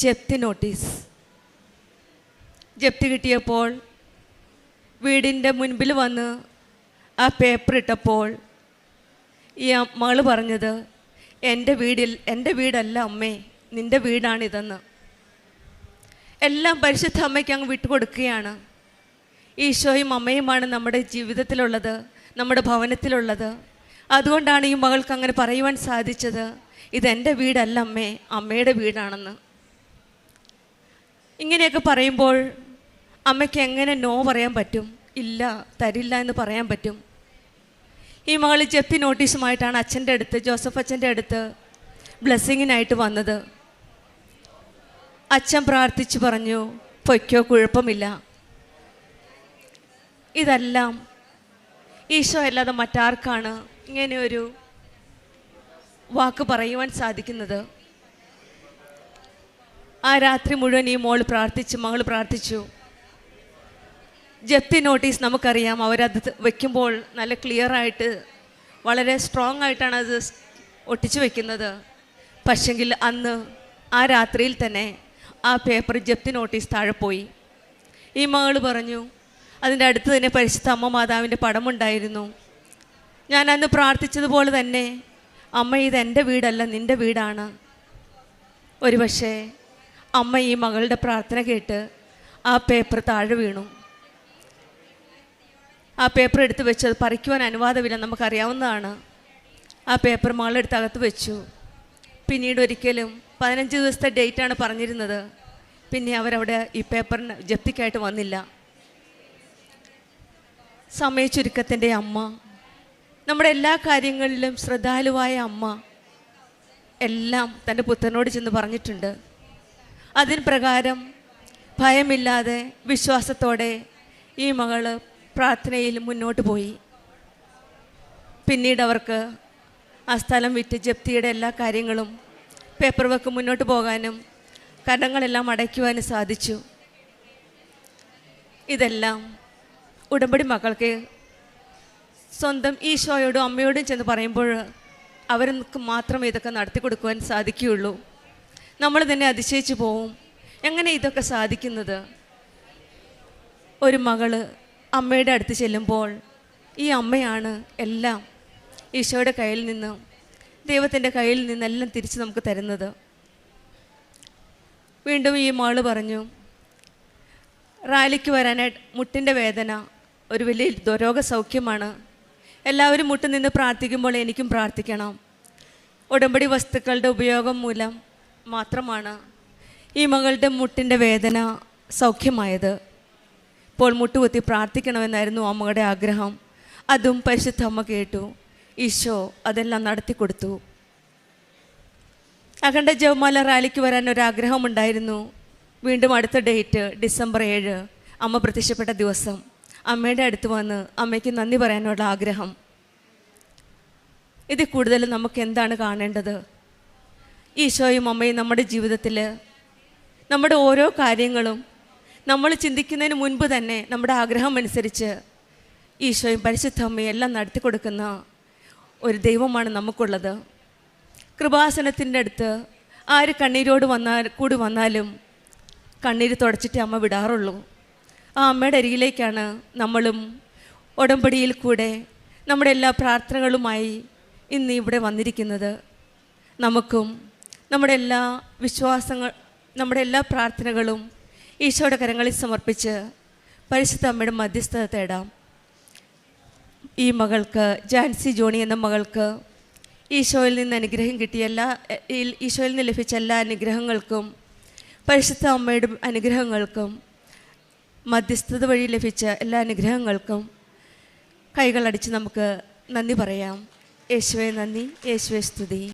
ജപ്തി നോട്ടീസ്. ജപ്തി കിട്ടിയപ്പോൾ വീടിൻ്റെ മുൻപിൽ വന്ന് ആ പേപ്പർ ഇട്ടപ്പോൾ ഈ മകൾ പറഞ്ഞത്, എൻ്റെ വീടല്ല അമ്മേ, നിൻ്റെ വീടാണിതെന്ന്. എല്ലാം പരിശുദ്ധ അമ്മയ്ക്ക് അങ്ങ് വിട്ടുകൊടുക്കുകയാണ്. ഈശോയും അമ്മയുമാണ് നമ്മുടെ ജീവിതത്തിലുള്ളത്, നമ്മുടെ ഭവനത്തിലുള്ളത്. അതുകൊണ്ടാണ് ഈ മകൾക്ക് അങ്ങനെ പറയുവാൻ സാധിച്ചത്, ഇതെൻ്റെ വീടല്ല അമ്മേ, അമ്മയുടെ വീടാണെന്ന്. ഇങ്ങനെയൊക്കെ പറയുമ്പോൾ അമ്മയ്ക്ക് എങ്ങനെ നോ പറയാൻ പറ്റും? ഇല്ല, തരില്ല എന്ന് പറയാൻ പറ്റും. ഈ മകൾ ജപ്തി നോട്ടീസുമായിട്ടാണ് അച്ഛൻ്റെ അടുത്ത്, ജോസഫ് അച്ഛൻ്റെ അടുത്ത് ബ്ലെസ്സിങ്ങിനായിട്ട് വന്നത്. അച്ഛൻ പ്രാർത്ഥിച്ചു പറഞ്ഞു, പൊയ്ക്കോ, കുഴപ്പമില്ല. ഇതെല്ലാം ഈശോ അല്ലാതെ മറ്റാർക്കാണ് ഇങ്ങനെയൊരു വാക്ക് പറയുവാൻ സാധിക്കുന്നത്? ആ രാത്രി മുഴുവൻ ഈ മകൾ പ്രാർത്ഥിച്ചു. ജപ്തി നോട്ടീസ് നമുക്കറിയാം, അവരത് വയ്ക്കുമ്പോൾ നല്ല ക്ലിയറായിട്ട് വളരെ സ്ട്രോങ് ആയിട്ടാണ് അത് ഒട്ടിച്ചു വയ്ക്കുന്നത്. പക്ഷെങ്കിൽ അന്ന് ആ രാത്രിയിൽ തന്നെ ആ പേപ്പർ ജപ്തി നോട്ടീസ് താഴെ പോയി. ഈ മകൾ പറഞ്ഞു, അതിൻ്റെ അടുത്ത് തന്നെ പരിശുദ്ധ അമ്മ മാതാവിൻ്റെ പടമുണ്ടായിരുന്നു. ഞാൻ അന്ന് പ്രാർത്ഥിച്ചതുപോലെ തന്നെ, അമ്മ ഇതെൻ്റെ വീടല്ല, നിൻ്റെ വീടാണ്. ഒരുപക്ഷെ അമ്മ ഈ മകളുടെ പ്രാർത്ഥന കേട്ട് ആ പേപ്പർ താഴെ വീണു. ആ പേപ്പർ എടുത്ത് വെച്ചത് പറിക്കുവാൻ അനുവാദമില്ല, നമുക്കറിയാവുന്നതാണ്. ആ പേപ്പർ മകളെടുത്ത് അകത്ത് വെച്ചു. പിന്നീട് ഒരിക്കലും 15 ദിവസത്തെ ഡേറ്റാണ് പറഞ്ഞിരുന്നത്. പിന്നെ അവരവിടെ ഈ പേപ്പറിന് ജപ്തിക്കായിട്ട് വന്നില്ല. സമയ ചുരുക്കത്തിൻ്റെ അമ്മ, നമ്മുടെ എല്ലാ കാര്യങ്ങളിലും ശ്രദ്ധാലുവായ അമ്മ എല്ലാം തൻ്റെ പുത്രനോട് ചെന്ന് പറഞ്ഞിട്ടുണ്ട്. അതിന് പ്രകാരം ഭയമില്ലാതെ വിശ്വാസത്തോടെ ഈ മകൾ പ്രാർത്ഥനയിൽ മുന്നോട്ട് പോയി. പിന്നീട് അവർക്ക് ആ സ്ഥലം വിറ്റ് ജപ്തിയുടെ എല്ലാ കാര്യങ്ങളും പേപ്പർ വർക്ക് മുന്നോട്ട് പോകാനും കടങ്ങളെല്ലാം അടയ്ക്കുവാനും സാധിച്ചു. ഇതെല്ലാം ഉടമ്പടി മക്കൾക്ക് സ്വന്തം ഈശോയോടും അമ്മയോടും ചെന്ന് പറയുമ്പോൾ അവർക്ക് മാത്രമേ ഇതൊക്കെ നടത്തി കൊടുക്കുവാൻ സാധിക്കുകയുള്ളൂ. നമ്മൾ തന്നെ അതിശയിച്ചു പോവും, എങ്ങനെ ഇതൊക്കെ സാധിക്കുന്നത്? ഒരു മകള് അമ്മയുടെ അടുത്ത് ചെല്ലുമ്പോൾ ഈ അമ്മയാണ് എല്ലാം ഈശോയുടെ കയ്യിൽ നിന്നും ദൈവത്തിൻ്റെ കയ്യിൽ നിന്നെല്ലാം തിരിച്ച് നമുക്ക് തരുന്നത്. വീണ്ടും ഈ മകൾ പറഞ്ഞു, റാലിക്ക് വരാനായിട്ട് മുട്ടിൻ്റെ വേദന ഒരു വലിയ രോഗസൗഖ്യമാണ്. എല്ലാവരും മുട്ട് നിന്ന് പ്രാർത്ഥിക്കുമ്പോൾ എനിക്കും പ്രാർത്ഥിക്കണം. ഉടമ്പടി വസ്തുക്കളുടെ ഉപയോഗം മൂലം മാത്രമാണ് ഈ മകളുടെ മുട്ടിൻ്റെ വേദന സൗഖ്യമായത്. ഇപ്പോൾ മുട്ടുകുത്തി പ്രാർത്ഥിക്കണമെന്നായിരുന്നു അമ്മയുടെ ആഗ്രഹം. അതും പരിശുദ്ധ അമ്മ കേട്ടു. ഈശോ അതെല്ലാം നടത്തി കൊടുത്തു. അഖണ്ഡ ജപമാല റാലിക്ക് വരാൻ ഒരാഗ്രഹമുണ്ടായിരുന്നു. വീണ്ടും അടുത്ത ഡേറ്റ് ഡിസംബർ 7, അമ്മ പ്രത്യക്ഷപ്പെട്ട ദിവസം. അമ്മയുടെ അടുത്ത് വന്ന് അമ്മയ്ക്ക് നന്ദി പറയാനുള്ള ആഗ്രഹം. ഇതിൽ കൂടുതൽ നമുക്ക് എന്താണ് കാണേണ്ടത്? ഈശോയും അമ്മയും നമ്മുടെ ജീവിതത്തിൽ നമ്മുടെ ഓരോ കാര്യങ്ങളും നമ്മൾ ചിന്തിക്കുന്നതിന് മുൻപ് തന്നെ നമ്മുടെ ആഗ്രഹം അനുസരിച്ച് ഈശോയും പരിശുദ്ധ അമ്മയും എല്ലാം നടത്തി കൊടുക്കുന്ന ഒരു ദൈവമാണ് നമുക്കുള്ളത്. കൃപാസനത്തിൻ്റെ അടുത്ത് ആര് കണ്ണീരോട് കൂടി വന്നാലും കണ്ണീര് തുടച്ചിട്ട് അമ്മ വിടാറുള്ളൂ. ആ അമ്മയുടെ അരികിലേക്കാണ് നമ്മളും ഉടമ്പടിയിൽ കൂടെ നമ്മുടെ എല്ലാ പ്രാർത്ഥനകളുമായി ഇന്ന് ഇവിടെ വന്നിരിക്കുന്നത്. നമുക്കും നമ്മുടെ എല്ലാ പ്രാർത്ഥനകളും ഈശോയുടെ കരങ്ങളിൽ സമർപ്പിച്ച് പരിശുദ്ധ അമ്മയുടെ മധ്യസ്ഥത തേടാം. ഈ മകൾക്ക്, ജാൻസി ജോണി എന്ന മകൾക്ക് ഈശോയിൽ നിന്ന് അനുഗ്രഹം കിട്ടിയ ഈശോയിൽ നിന്ന് ലഭിച്ച എല്ലാ അനുഗ്രഹങ്ങൾക്കും, പരിശുദ്ധ അമ്മയുടെ അനുഗ്രഹങ്ങൾക്കും, മധ്യസ്ഥത വഴി ലഭിച്ച എല്ലാ അനുഗ്രഹങ്ങൾക്കും കൈകളടിച്ച് നമുക്ക് നന്ദി പറയാം. യേശുവേ നന്ദി, യേശുവേ സ്തുതി.